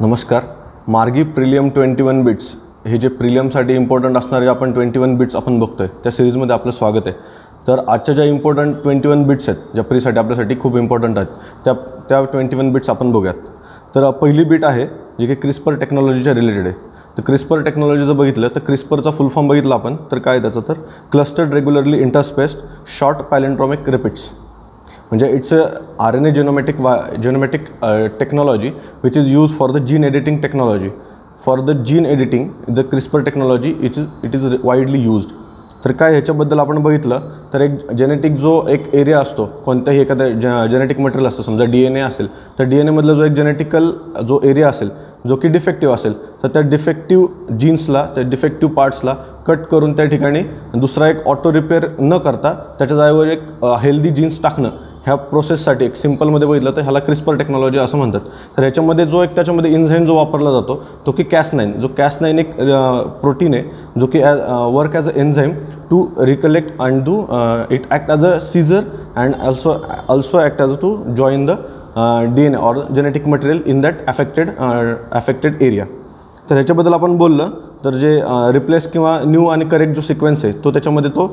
नमस्कार. मार्गी prelim 21 bits हे जे प्रिलियमसाठी इम्पॉर्टंट असणारे आपण 21 बिट्स आपण बघतोय त्या सिरीजमध्ये आपलं स्वागत आहे. तर आजच्या ज्या इम्पॉर्टंट 21 बिट्स आहेत ज्या प्रीसाठी आपल्यासाठी खूप इम्पॉर्टंट आहेत त्या 21 बिट्स आपण बघूयात. तर पहिली बिट आहे जी की क्रिस्पर टेक्नॉलॉजीच्या रिलेटेड आहे. तर क्रिस्पर टेक्नॉलॉजी जर बघितलं तर क्रिस्परचा फुल फॉर्म बघितला आपण तर काय त्याचं तर clustered regularly interspaced short palindromic repeats. म्हणजे it's a RNA genetic technology which is used for the gene editing technology. For the gene editing, the CRISPR technology it is widely used. तर काय ह्याच्याबद्दल आपण बघितलं तर एक जेनेटिक जो एक एरिया असतो कोणत्याही एखाद्या जेनेटिक मटेरियल असतं, समजा DNA असेल तर DNA मधला जो एक जेनेटिकल जो एरिया असेल जो की डिफेक्टिव्ह असेल तर त्या डिफेक्टिव्ह जीन्सला त्या डिफेक्टिव्ह पार्ट्सला कट करून त्या ठिकाणी दुसरा एक ऑटो रिपेअर न करता त्याच्या जागेवर एक हेल्दी जीन्स टाकणं ह्या प्रोसेससाठी एक सिम्पलमध्ये बघितलं तर ह्याला क्रिस्पर टेक्नॉलॉजी असं म्हणतात. तर ह्याच्यामध्ये जो एक त्याच्यामध्ये एन्झाईम जो वापरला जातो तो की Cas9. जो Cas9 एक प्रोटीन आहे जो की work as a enzyme to recollect and do it act as a scissor and also act as to join the DNA or genetic material in that affected area. तर ह्याच्याबद्दल आपण बोललं तर जे रिप्लेस किंवा न्यू आणि करेक्ट जो sequence आहे तो त्याच्यामध्ये तो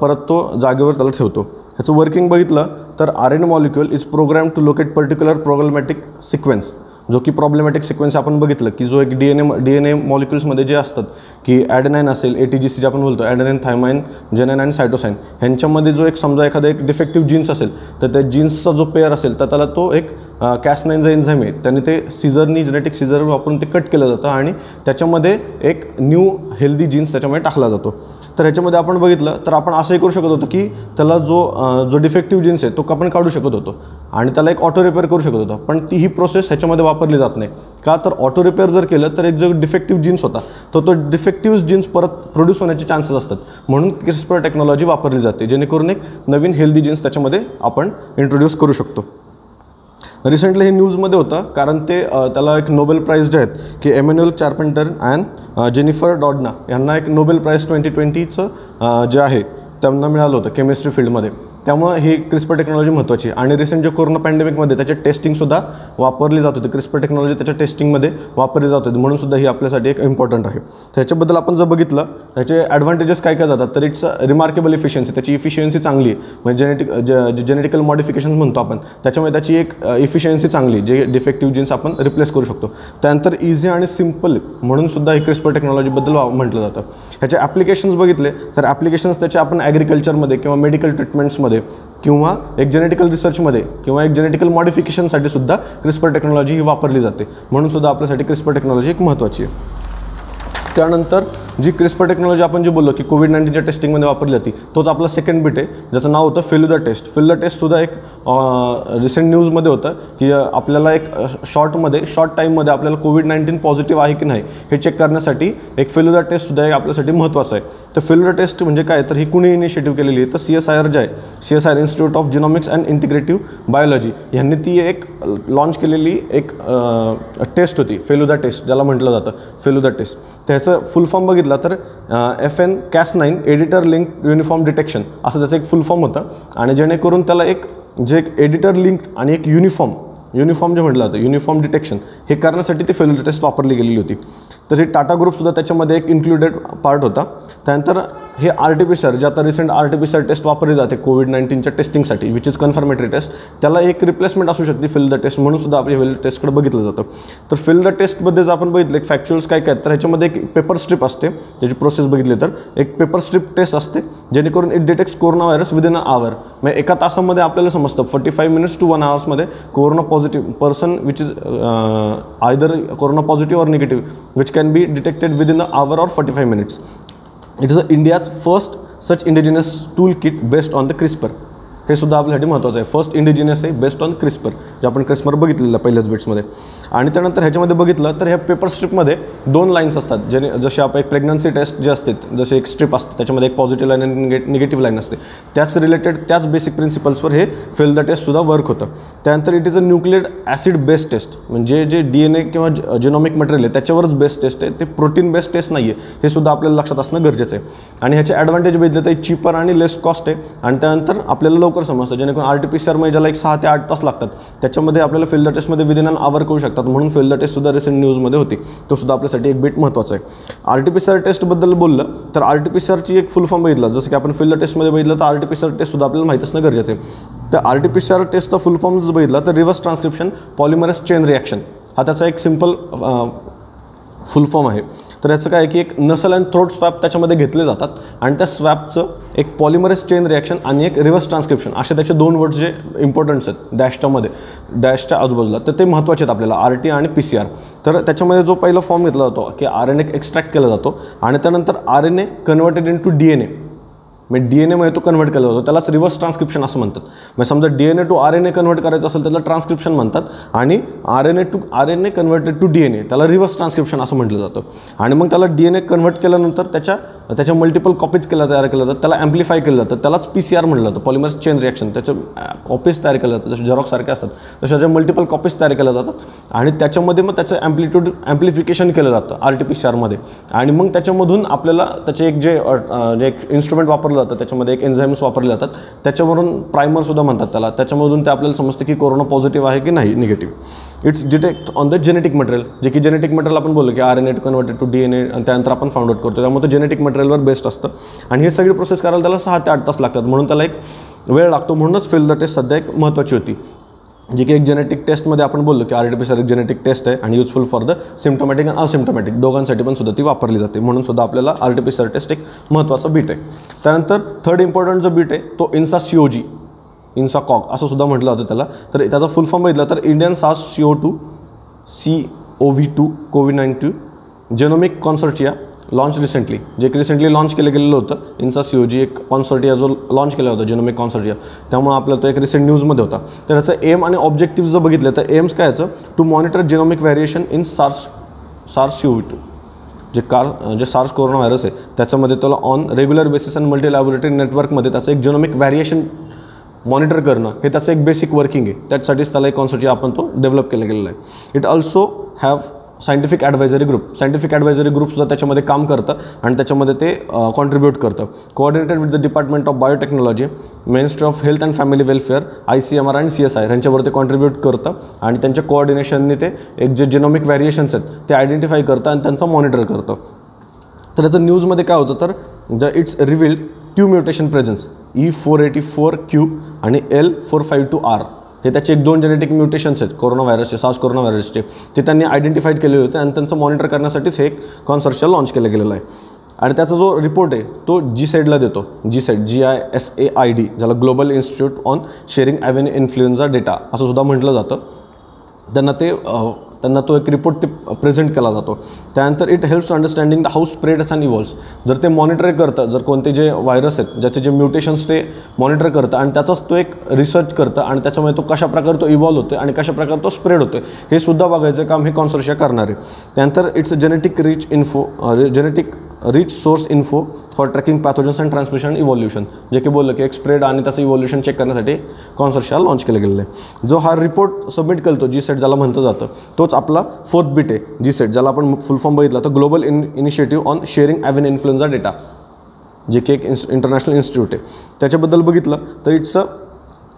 परत तो जागेवर त्याला ठेवतो. ह्याचं वर्किंग बघितलं तर RNA molecule is program to locate particular problematic sequence. जो की प्रॉब्लेमॅटिक सिक्वेन्स आपण बघितलं की जो एक DNA मॉलिक्युल्समध्ये जे असतात की ॲडेनाईन असेल ATGC जे आपण बोलतो ॲडेनाईन थायमाईन जेनाईन आणि सायटोसाईन ह्यांच्यामध्ये जो एक समजा एखादा एक डिफेक्टिव्ह जीन्स असेल तर त्या जीन्सचा जो पेअर असेल तर त्याला तो एक Cas9 जो एन्झाईम आहे त्याने ते जेनेटिक सीझर वापरून ते कट केलं जातं आणि त्याच्यामध्ये एक न्यू हेल्दी जीन्स त्याच्यामध्ये टाकला जातो. तर ह्याच्यामध्ये आपण बघितलं तर आपण असंही करू शकत होतो की त्याला जो डिफेक्टिव्ह जीन्स आहे तो आपण काढू शकत होतो आणि त्याला एक ऑटो रिपेअर करू शकत होतो. पण ही प्रोसेस ह्याच्यामध्ये वापरली जात नाही. का तर ऑटो रिपेअर जर केलं तर एक जो डिफेक्टिव्ह जीन्स होता तो डिफेक्टिव्ह जीन्स परत प्रोड्यूस होण्याचे चान्सेस असतात. म्हणून क्रिस्पर टेक्नॉलॉजी वापरली जाते जेणेकरून एक नवीन हेल्दी जीन्स त्याच्यामध्ये आपण इंट्रोड्यूस करू शकतो. रिसेंटली हे न्यूजमध्ये होतं कारण ते त्याला एक नोबेल प्राईज जे आहेत की एमॅन्युअल चार्पेंटर अँड जेनिफर डॉडना यांना एक नोबेल प्राईज 2020चं जे आहे त्यांना मिळालं होतं केमिस्ट्री फील्डमध्ये. त्यामुळे ही क्रिस्पर टेक्नॉलॉजी महत्त्वाची आहे. आणि रिसेंट जे कोरोना पॅन्डेमिकमध्ये त्याचे टेस्टिंगसुद्धा वापरली जात होती. क्रिस्पर टेक्नॉलॉजी त्याच्या टेस्टिंगमध्ये वापरली जात होती म्हणून सुद्धा ही आपल्यासाठी एक इम्पॉर्टंट आहे. त्याच्याबद्दल आपण जर बघितलं त्याचे ॲडव्हान्टेजेस काय जातात तर इट्स रिमार्केबल इफिशियन्सी. त्याची इफिशियन्सी चांगली आहे. म्हणजे जेनेटिकल मॉडिफिकेशन म्हणतो आपण त्याच्यामुळे त्याची एक इफिशियन्सी चांगली जे डिफेक्टिव्ह जीन्स आपण रिप्लेस करू शकतो. त्यानंतर इझी आणि सिम्पल म्हणून सुद्धा ही क्रिस्पर टेक्नॉलॉजीबद्दल म्हटलं जातं. ह्याचे ॲप्लिकेशन्स बघितले तर ॲप्लिकेशन्स त्याचे आपण ॲग्रिकल्चरमध्ये किंवा मेडिकल ट्रीटमेंट्समध्ये किंवा एक जेनेटिकल रिसर्चमध्ये किंवा एक जेनेटिकल मॉडिफिकेशनसाठी सुद्धा क्रिस्पर टेक्नॉलॉजी ही वापरली जाते. म्हणून सुद्धा आपल्यासाठी क्रिस्पर टेक्नॉलॉजी एक महत्त्वाची आहे. त्यानंतर जी क्रिस्पर टेक्नॉलॉजी आपण जे बोललो की कोविड-19च्या टेस्टिंगमध्ये वापरली जाते तोच आपला सेकंड बिट आहे ज्याचं नाव होतं फेल्युदा टेस्ट. फेल्युदा टेस्टसुद्धा एक रिसेंट न्यूजमध्ये होतं की आपल्याला एक शॉर्ट टाईममध्ये आपल्याला कोविड-19 पॉझिटिव्ह आहे की नाही हे चेक करण्यासाठी एक फेल्युदा टेस्टसुद्धा एक आपल्यासाठी महत्त्वाचं आहे. तर फेल्युदा टेस्ट म्हणजे काय तर ही कुणी इनिशिएटिव्ह केलेली आहे तर CSIR जे आहे CSIR institute of genomics and integrative biology यांनी ती एक लॉन्च केलेली एक टेस्ट होती फेल्युदा टेस्ट ज्याला म्हटलं जातं फेल्युदा टेस्ट. त्याचं फुल फॉर्म बघितला तर FN Cas9 editor link uniform detection असं त्याचं एक फुल फॉर्म होतं. आणि जेणेकरून त्याला एक एडिटर लिंक आणि एक युनिफॉर्म जे म्हटलं जातं युनिफॉर्म डिटेक्शन हे करण्यासाठी ती फेल्युदा टेस्ट वापरली गेलेली होती. तर हे टाटा ग्रुपसुद्धा त्याच्यामध्ये एक इन्क्लुडेड पार्ट होता. त्यानंतर हे RT-PCR जे आता रिसेंट RT-PCR टेस्ट वापरली जाते कोविड-19च्या टेस्टिंगसाठी विच इज कन्फर्मेटरी टेस्ट त्याला एक रिप्लेसमेंट असू शकते फेल्युदा टेस्ट म्हणून सुद्धा आपल्या फेल्युदा टेस्टकडे बघितलं जातं. तर फेल्युदा टेस्टमध्ये जर आपण बघितलं एक फॅक्च्युअल्स काय तर ह्याच्यामध्ये एक पेपर स्ट्रिप असते त्याची प्रोसेस बघितली तर एक पेपर स्ट्रिप टेस्ट असते जेणेकरून it detects corona virus within a hour. म्हणजे एका तासामध्ये आपल्याला समजतं 45 मिनिट्स टू 1 आवर्समध्ये corona positive person which is either corona positive or negative which can be detected within a hour or 45 minutes. It is India's first such indigenous tool kit based on the CRISPR. हे सुद्धा आपल्यासाठी महत्त्वाचं आहे. First indigenous आहे based on CRISPR जे आपण CRISPR बघितलेलं पहिल्याच बिट्समध्ये. आणि त्यानंतर ह्याच्यामध्ये बघितलं तर ह्या पेपर स्ट्रिपमध्ये 2 लाईन्स असतात जसे आपण एक प्रेग्नन्सी टेस्ट जे असते जसे एक स्ट्रिप असते त्याच्यामध्ये एक पॉझिटिव्ह लाईन आणि निगेटिव्ह लाईन असते त्याच रिलेटेड त्याच बेसिक प्रिन्सिपल्सवर हे फेल्युदा टेस्टसुद्धा वर्क होतं. त्यानंतर it is a nucleic acid based test म्हणजे जे DNA किंवा जेनॉमिक मटेरियल आहे त्याच्यावरच बेस्ड टेस्ट आहे ते प्रोटीन बेस्ड टेस्ट नाही आहे हे सुद्धा आपल्याला लक्षात असणं गरजेचं आहे. आणि ह्याचे ॲडव्हान्टेज बघितलं तर चीपर आणि लेस कॉस्ट आहे आणि त्यानंतर आपल्याला लवकर समजतं, जेणेकरून RT-PCR मध्ये ज्याला एक 6 ते 8 तास लागतात त्याच्यामध्ये आपल्याला फेल द टेस्टमध्ये विदिन एन आवर करू शकतात, म्हणून फेल द टेस्टसुद्धा रिसेंट न्यूजमध्ये होती, तो सुद्धा आपल्यासाठी एक बिट महत्त्वाचा आहे. RT-PCR टेस्टबद्दल बोललं तर RT-PCRची एक फुल फॉर्म बघितला, जसं की आपण फेल द टेस्टमध्ये बघितलं तर RT-PCR टेस्टसुद्धा आपल्याला माहीत असणं गरजेचं आहे. तर RT-PCR टेस्टचा फुल फॉर्म जर बघितला तर reverse transcription polymerase chain reaction हा त्याचा एक सिम्पल फुल फॉर्म आहे. तर याचं काय आहे की एक नसल अँड थ्रोट स्वॅप त्याच्यामध्ये घेतले जातात आणि त्या स्वॅपचं एक पॉलिमरेज चेन रिॲक्शन आणि एक रिव्हर्स ट्रान्सक्रिप्शन असे त्याचे 2 वर्ड्स जे इम्पॉर्टंट्स आहेत डॅशच्या आजूबाजूला, तर ते महत्त्वाचे आहेत आपल्याला RT आणि PCR. तर त्याच्यामध्ये जो पहिला फॉर्म घेतला जातो की RNA एक्स्ट्रॅक्ट केला जातो आणि त्यानंतर RNA converted into DNA, म्हणजे DNA मध्ये तो कन्वर्ट केला जातो, त्यालाच रिव्हर्स ट्रान्सक्रिप्शन असं म्हणतात. म्हणजे समजा DNA टू RNA कन्वर्ट करायचं असेल त्याला ट्रान्सक्रिप्शन म्हणतात आणि RNA to RNA converted to DNA त्याला रिव्हर्स ट्रान्सक्रिप्शन असं म्हटलं जातं. आणि मग त्याला DNA कन्वर्ट केल्यानंतर त्याच्या मल्टिपल कॉपीज तयार केल्या जातात, त्याला ॲम्प्लिफाय केलं जातं, त्यालाच PCR म्हटलं जातं, पॉलिमरेज चेन रिॲक्शन. त्याच्या कॉपीज तयार केल्या जातात, जसे झेरॉक्ससारखे असतात तशा ज्या मल्टिपल कॉपीज तयार केल्या जातात आणि त्याच्यामध्ये मग त्याचं ॲम्प्लिफिकेशन केलं जातं RT-PCR मध्ये. आणि मग त्याच्यामधून आपल्याला त्याचे एक जे एक इन्स्ट्रुमेंट वापरलं जातं, त्याच्यामध्ये एक एन्झाईम्स वापरले जातात, त्याच्यावरून प्रायमरसुद्धा म्हणतात त्याला, त्याच्यामधून ते आपल्याला समजतं की कोरोना पॉझिटिव्ह आहे की नाही negative. It's detect on the genetic material, जे की जेनेटिक मटेरियल आपण बोललो की RNA कन्वर्टेड टू DNA आणि त्यानंतर आपण फाउंड आउट करतो, त्यामुळे ते जेनेटिक मटेरियलवर बेस्ड असतं आणि हे सगळी प्रोसेस करायला त्याला 6 ते 8 तास लागतात, म्हणून त्याला एक वेळ लागतो. म्हणूनच फेल द टेस्ट सध्या एक महत्त्वाची होती, जी की एक जेनेटिक टेस्टमध्ये आपण बोललो की RT-PCR एक जेनेटिक टेस्ट आहे आणि युजफुल फॉर द सिम्प्टोमॅटिक आणि असिम्प्टोमॅटिक दोघांसाठी पण सुद्धा ती वापरली जाते, म्हणून सुद्धा आपल्याला RT-PCR टेस्ट एक महत्त्वाचा बीट आहे. त्यानंतर थर्ड इम्पॉर्टंट जो बीट आहे तो INSA-CoG असं सुद्धा म्हटलं जातं त्याला. तर त्याचा फुल फॉर्म बघितला तर इंडियन SARS-CoV-2 कोविड-19 जेनोमिक कॉन्सोर्टिया लॉन्च रिसेंटली, जे की रिसेंटली लॉन्च केलं गेलेलं होतं. INSA-CoG एक कॉन्सोर्टिया जो लॉन्च केला होता जेनोमिक कॉन्सोर्टिया, त्यामुळे आपल्याला तो एक रिसेंट न्यूजमध्ये होता. तर याचं एम आणि ऑब्जेक्टिव्ह जर बघितलं तर एम्स काय याचं to monitor genomic variation in SARS-CoV-2 जे सार्स कोरोना व्हायरस आहे त्याच्यामध्ये त्याला ऑन रेग्युलर बेसिस आणि मल्टी लॅबोरेटरी नेटवर्कमध्ये त्याचं एक जेनोमिक व्हॅरिएशन मॉनिटर करणं हे त्याचं एक बेसिक वर्किंग आहे. त्यासाठीच त्याला एक कॉन्सोर्टिया आपण तो डेव्हलप केला गेलेला आहे. It also have scientific advisory ग्रुपसुद्धा त्याच्यामध्ये काम करतं आणि त्याच्यामध्ये ते कॉन्ट्रीब्यूट करतं. Coordinated with the department of biotechnology, ministry of health and family welfare, ICMR आणि CSI यांच्यावर ते कॉन्ट्रीब्यूट करतं आणि त्यांच्या कोऑर्डिनेशनने ते एक जे जेनोमिक व्हॅरिएशन्स आहेत ते आयडेंटिफाय करतं आणि त्यांचं मॉनिटर करतं. तर त्याचं न्यूजमध्ये काय होतं तर it's revealed 2 mutation presence E484Q आणि L452R हे त्याचे 2 जेनेटिक म्युटेशन्स आहेत कोरोना व्हायरसचे, सार्स कोरोना व्हायरसचे, ते त्यांनी आयडेंटिफाईड केलेले होते आणि त्यांचं मॉनिटर करण्यासाठीच हे एक कॉन्सोर्टिया लॉन्च केलं गेलेलं आहे. आणि त्याचा जो रिपोर्ट आहे तो GISAID देतो, GISAID ज्याला Global Institute on Sharing Avenue Influenza Data असं सुद्धा म्हटलं जातं. त्यांना तो एक रिपोर्ट ते प्रेझेंट केला जातो. त्यानंतर it helps understanding the how spreads and evolves. जर ते मॉनिटर करतं, जर कोणते जे व्हायरस आहेत ज्याचे जे म्युटेशन्स ते मॉनिटर करतं आणि त्याचाच तो एक रिसर्च करतं आणि त्याच्यामुळे तो कशाप्रकारे तो इव्हॉल्व होतो आणि कशाप्रकारे तो स्प्रेड होतो हे सुद्धा बघायचं काम हे कॉन्सोर्टिया करणार आहे. त्यानंतर it's genetic rich source info for tracking pathogens and transmission evolution, जे की बोललं की एक स्प्रेड आणि त्याचं इव्हॉल्युशन चेक करण्यासाठी कॉन्सोर्टिया लॉन्च केलं गेलेलं आहे. जो हा रिपोर्ट सबमिट करतो GISAID ज्याला म्हटलं जातं तोच आपला 4th बीट आहे GISAID, ज्याला आपण फुल फॉर्म बघितला तर Global Initiative on Sharing Avenue Influenza Data, जे की एक इंटरनॅशनल इन्स्टिट्यूट आहे. त्याच्याबद्दल बघितलं तर it's a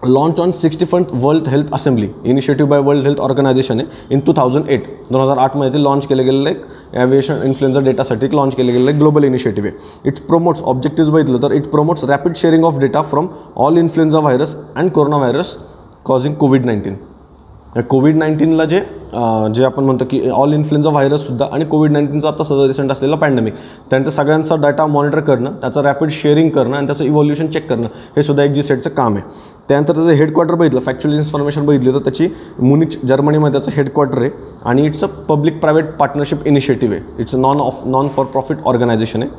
launch on 61st World Health Assembly initiative by World Health Organisation आहे इन 2008 मध्ये ते लॉन्च केलं गेलेलं आहे. ॲव्हिएशन इन्फ्लुएन्झा डेटासाठी लॉन्च केलं गेलेलं आहे, ग्लोबल इनिशिएटिव्ह आहे. इट्स प्रमोट्स ऑब्जेक्टिव्स बघितलं तर it promotes rapid sharing of data from all influenza virus and corona virus causing कोविड-19. कोविड-19ला जे आपण म्हणतो की ऑल इन्फ्लुएन्झा व्हायरससुद्धा आणि कोविड-19चा आता सध्या रिसेंट असलेला पॅन्डेमिक, त्यांचा सगळ्यांचा डाटा मॉनिटर करणं, त्याचं रॅपिड शेअरिंग करणं आणि त्याचं इव्हॉल्युशन चेक करणं हे सुद्धा एक GISAIDचं काम आहे. त्यानंतर त्याचं हेडक्वार्टर बघितलं, फॅक्च्युअल इन्फॉर्मेशन बघितली तर त्याची मुनिच जर्मनीमध्ये त्याचं हेडक्वार्टर आहे आणि it's a public private partnership initiative आहे. It's non for profit organisation आहे,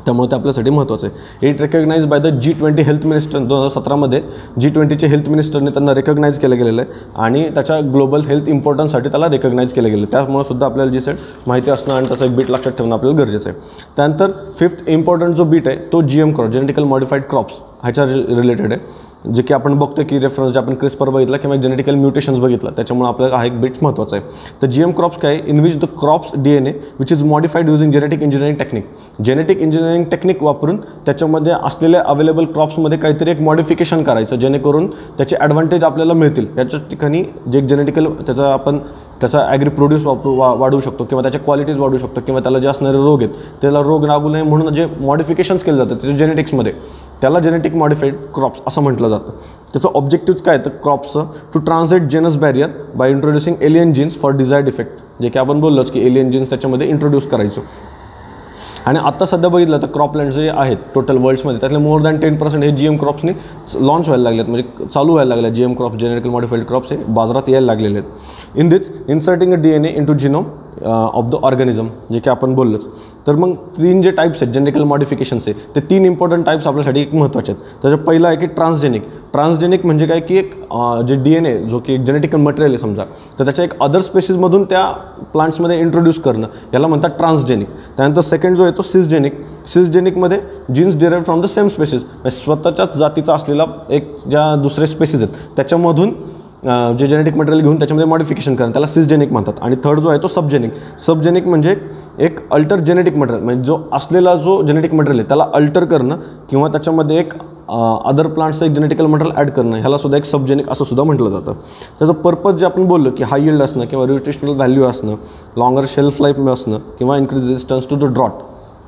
त्यामुळे ते आपल्यासाठी महत्त्वाचं आहे. It recognise by the G20 health minister 2017मध्ये G20चे हेल्थ मिनिस्टरने त्यांना रिकग्नाइज केलं गेलेलं आहे आणि त्याच्या ग्लोबल हेल्थ इम्पॉर्टन्ससाठी त्याला रिकग्नाइज केलं गेलं. त्यामुळे सुद्धा आपल्याला GISAID माहिती असणं आणि त्याचं एक बीट लक्षात ठेवणं आपल्याला गरजेचं आहे. त्यानंतर 5th इम्पॉर्टंट जो बीट आहे तो GM crop, genetical modified crops ह्याच्या रिलेटेड आहे. जे की आपण बघतो की रेफरन्स जे आपण क्रिस्पर बघितला किंवा जेनेटिकल म्युटेशन्स बघितला, त्याच्यामुळे आपल्याला हा एक बिट्स महत्त्वाचा आहे. तर GM क्रॉप्स काय, in which the crops DNA which is modified using genetic engineering technique. Genetic engineering technique वापरून त्याच्यामध्ये असलेल्या अवेलेबल क्रॉप्समध्ये काहीतरी एक मॉडिफिकेशन करायचं, जेणेकरून त्याचे ॲडव्हान्टेज आपल्याला मिळतील. याच्या ठिकाणी जे जेनेटिकल त्याचा ॲग्री प्रोड्यूस वाढवू शकतो किंवा त्याच्या क्वालिटीज वाढवू शकतो किंवा त्याला जे असणारे रोग आहेत त्याला रोग लागू नये म्हणून जे मॉडिफिकेशन्स केले जातात त्याच्या जेनेटिक्समध्ये, त्याला जेनेटिक मॉडिफाईड क्रॉप्स असं म्हटलं जातं. त्याचं ऑब्जेक्टिव्ह काय तर क्रॉप्सचं to translate genus barrier by introducing alien genes for desired effect. जे की आपण बोललोच की एलियन जीन्स त्याच्यामध्ये इंट्रोड्यूस करायचो. आणि आत्ता सध्या बघितलं तर क्रॉपलँड्स जे आहेत टोटल वर्ल्ड्समध्ये त्यातले मोर दॅन 10% हे GM क्रॉप्सनी लॉन्च व्हायला लागलेत, म्हणजे चालू व्हायला लागले. GM crops genetical modified crops हे बाजारात यायला लागलेले आहेत. In this inserting a DNA into genome of the organism, जे की आपण बोललोच. तर मग 3 जे टाईप्स आहेत जेनेटिकल मॉडिफिकेशन्स आहे ते 3 इम्पॉर्टंट टाईप्स आपल्यासाठी एक महत्त्वाचे आहेत. त्याचं पहिलं आहे की ट्रान्सजेनिक म्हणजे काय की एक जे DNA जो की एक जेनेटिकल मटेरियल आहे समजा, तर त्याच्या एक अदर स्पेसिसमधून त्या प्लांट्समध्ये इंट्रोड्यूस करणं याला म्हणतात ट्रान्सजेनिक. त्यानंतर सेकंड जो आहे तो सिसजेनिकमध्ये genes derived from the same species, स्वतःच्याच जातीचा असलेला एक ज्या दुसरे स्पेसिस आहेत त्याच्यामधून जे जेनेटिक मटेरियल घेऊन त्याच्यामध्ये मॉडिफिकेशन करणं त्याला सिसजेनिक म्हणतात. आणि थर्ड जो आहे तो सबजेनिक म्हणजे एक अल्टर जेनेटिक मटेरियल, म्हणजे जो असलेला जो जेनेटिक मटेरियल आहे त्याला अल्टर करणं किंवा त्याच्यामध्ये एक अदर प्लांट्सचं एक जेनेटिकल मटेरियल ॲड करणं, ह्याला सुद्धा एक सबजेनिक असं सुद्धा म्हटलं जातं. त्याचं पर्पज जे आपण बोललो की हाय यील्ड असणं किंवा न्यूट्रिशनल व्हॅल्यू असणं, लॉंगर शेल्फ लाईफ असणं किंवा इन्क्रीज रेजिस्टन्स टू द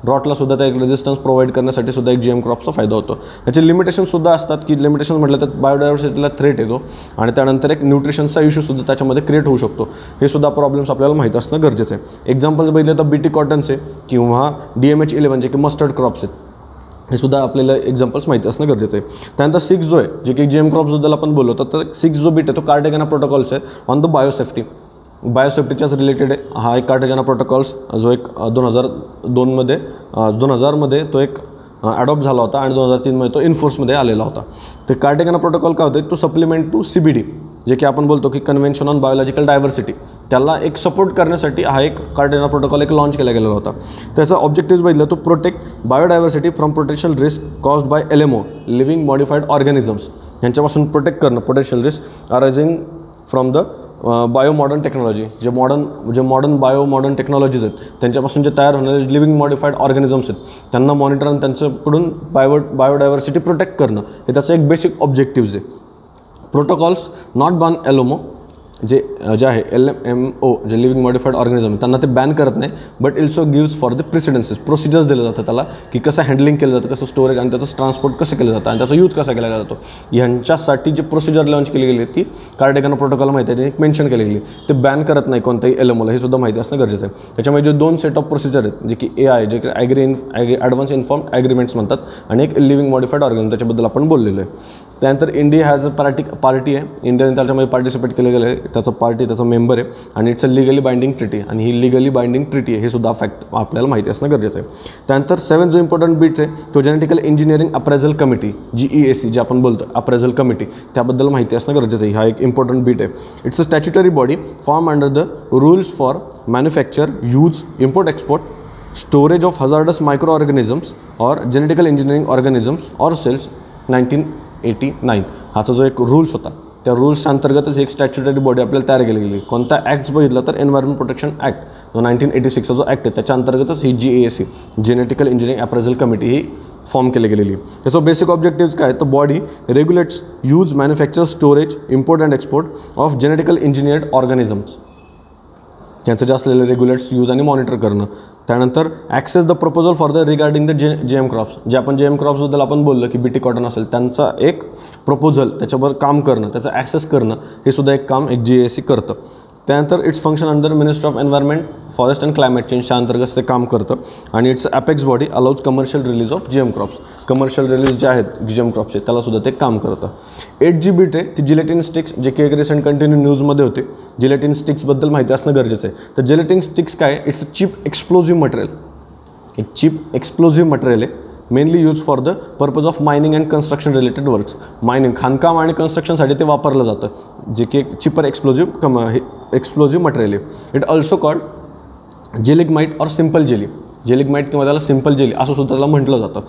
ड्रॉटला सुद्धा त्या एक रेजिस्टन्स प्रोव्हाइड करण्यासाठी सुद्धा एक GM क्रॉपचा फायदा होतो. त्याचे लिमिटेशनसुद्धा असतात की लिमिटेशन म्हटलं तर बायोडायव्हर्सिटीला थ्रेट येतो आणि त्यानंतर एक न्यूट्रिशनचा इश्यूसुद्धा त्याच्यामध्ये क्रिएट होऊ शकतो. हे सुद्धा प्रॉब्लेम्स आपल्याला माहीत असणं गरजेचं आहे. एक्झाम्पल्स बघितले तर BT कॉटन्स आहे किंवा DMH11 जे की मस्टर्ड क्रॉप्स आहेत, हे सुद्धा आपल्याला एक्झाम्पल्स माहिती असणं गरजेचं आहे. त्यानंतर 6 जो आहे जे की GM क्रॉप्सबद्दल आपण बोललो तर 6 जो बिट आहे तो कार्टेगेना प्रोटोकॉल्स आहे ऑन द बायोसेफ्टीच्याच रिलेटेड आहे. हा एक कार्टेगेना प्रोटोकॉल्स जो एक 2000मध्ये तो एक ॲडॉप्ट झाला होता आणि 2003मध्ये तो इन्फोर्समध्ये आलेला होता. तर कार्टेगेना प्रोटोकॉल काय होतं, टू सप्लिमेंट टू CBD जे की आपण बोलतो की कन्व्हेन्शन ऑन बायोलॉजिकल डायव्हर्सिटी, त्याला एक सपोर्ट करण्यासाठी हा एक कार्टेगेना प्रोटोकॉल एक लॉन्च केला गेलेला होता. त्याचा ऑब्जेक्टिव्ह बघितलं तो protect biodiversity from potential risk caused by LMO living modified organisms, यांच्यापासून प्रोटेक्ट करणं potential risk arising from the biomodern technology, जे मॉडर्न टेक्नॉलॉजीज आहेत त्यांच्यापासून जे तयार होणारे लिव्हिंग मॉडिफाईड ऑर्गॅनिझम्स आहेत त्यांना मॉनिटर आणि त्यांच्याकडून बायोडायव्हर्सिटी प्रोटेक्ट करणं हे त्याचं एक बेसिक ऑब्जेक्टिव्ज आहे. प्रोटोकॉल्स नॉट बॅन LMO जे आहे LMO जे लिव्हिंग मॉडिफाईड ऑर्गॅनिझम त्यांना ते बॅन करत नाही, but also gives for the precedences procedures दिलं जातं त्याला की कसं हँडलिंग केलं जातं, कसं स्टोरेज आणि त्याचं ट्रान्सपोर्ट कसं केलं जातं आणि त्याचा यूज कसा केला जातो, ह्यांच्यासाठी जी प्रोसिजर लॉन्च केली गेली ती कार्टेगेना प्रोटोकॉल माहिती आहे, त्यांनी मेन्शन केली गेली. ते बॅन करत नाही कोणत्याही LMOला, हे सुद्धा माहिती असणं गरजेचं आहे. त्याच्यामुळे जे 2 सेट ऑफ प्रोसिजर आहेत जे की AI जे की ॲडव्हान्स इन्फॉर्म्ड ॲग्रीमेंट्स म्हणतात आणि एक लिव्हिंग मॉडिफाईड ऑर्गॅनिझम त्याच्याबद्दल आपण बोललेलो आहे. त्यानंतर इंडिया हॅज अ पार्टी आहे, इंडियाने त्याच्यामध्ये पार्टिसिपेट केलं गेलं आहे, त्याचा मेंबर आहे आणि it's a legally binding treaty आणि ही लिगली बाइंडिंग ट्रिटी आहे, हे सुद्धा फॅक्ट आपल्याला माहिती असणं गरजेचं आहे. त्यानंतर 7 जो इम्पॉर्टंट बिट्स आहे तो genetical engineering appraisal committee GEAC जे आपण बोलतो अप्रेझल कमिटी, त्याबद्दल माहिती असणं गरजेचं आहे. हा एक इम्पॉर्टंट बिट आहे. It's a statutory body form under the rules for manufacture, use, import, export, storage of hazardous micro organisms और जेनेटिकल इंजिनिअरिंग ऑर्गॅनिझम्स और सेल्स 1989. हाचा जो एक रूल्स होता त्या रूल्सच्या अंतर्गतच एक स्टॅच्युटरी बॉडी आपल्याला तयार केली गेली. कोणता ॲक्ट्स बघितलं तर एन्व्हायरमेंट प्रोटेक्शन ॲक्ट जो 1986 जो ॲक्ट आहे त्याच्या अंतर्गतच ही GEAC genetical engineering appraisal committee ही फॉर्म केली गेलेली. त्याचं बेसिक ऑब्जेक्टिव्स काय तर body regulates use, manufacture, storage, import and export of genetical engineered organisms, त्यांचं जे असलेलं रेग्युलेट्स, यूज आणि मॉनिटर करणं. त्यानंतर access the proposal for the regarding the GM crops, जे आपण GM क्रॉप्सबद्दल आपण बोललो की BT कॉटन असेल त्यांचा एक प्रपोजल त्याच्यावर काम करणं, त्याचं ॲक्सेस करणं, हे सुद्धा एक काम एक GEAC करतं. त्यानंतर it's function under ministry of environment, forest and climate चेंजच्या अंतर्गत ते काम करतं आणि it's apex body allows commercial release of GM crops, commercial release जे आहेत GM क्रॉप्सचे त्याला सुद्धा ते काम करतं. 8 जी बिट आहे ती जिलेटिन स्टिक्स, जे की एक रिसेंट कंटिन्यू न्यूजमध्ये होते. जिलेटिन स्टिक्सबद्दल माहिती असणं गरजेचं आहे. तर जिलेटिन स्टिक्स काय, it's a cheap explosive material, एक चीप एक्सप्लोजिव्ह मटेरियल आहे, mainly use for the purpose of mining and construction related works. Mining, खाणकाम आणि कन्स्ट्रक्शनसाठी ते वापरलं जातं, जे की एक चिपर एक्सप्लोजिव्ह मटेरियल आहे. इट ऑल्सो कॉल्ड जेलिग्माइट और सिम्पल जेली, जेलिग्माइट किंवा त्याला सिम्पल जेली असं सुद्धा त्याला म्हटलं जातं.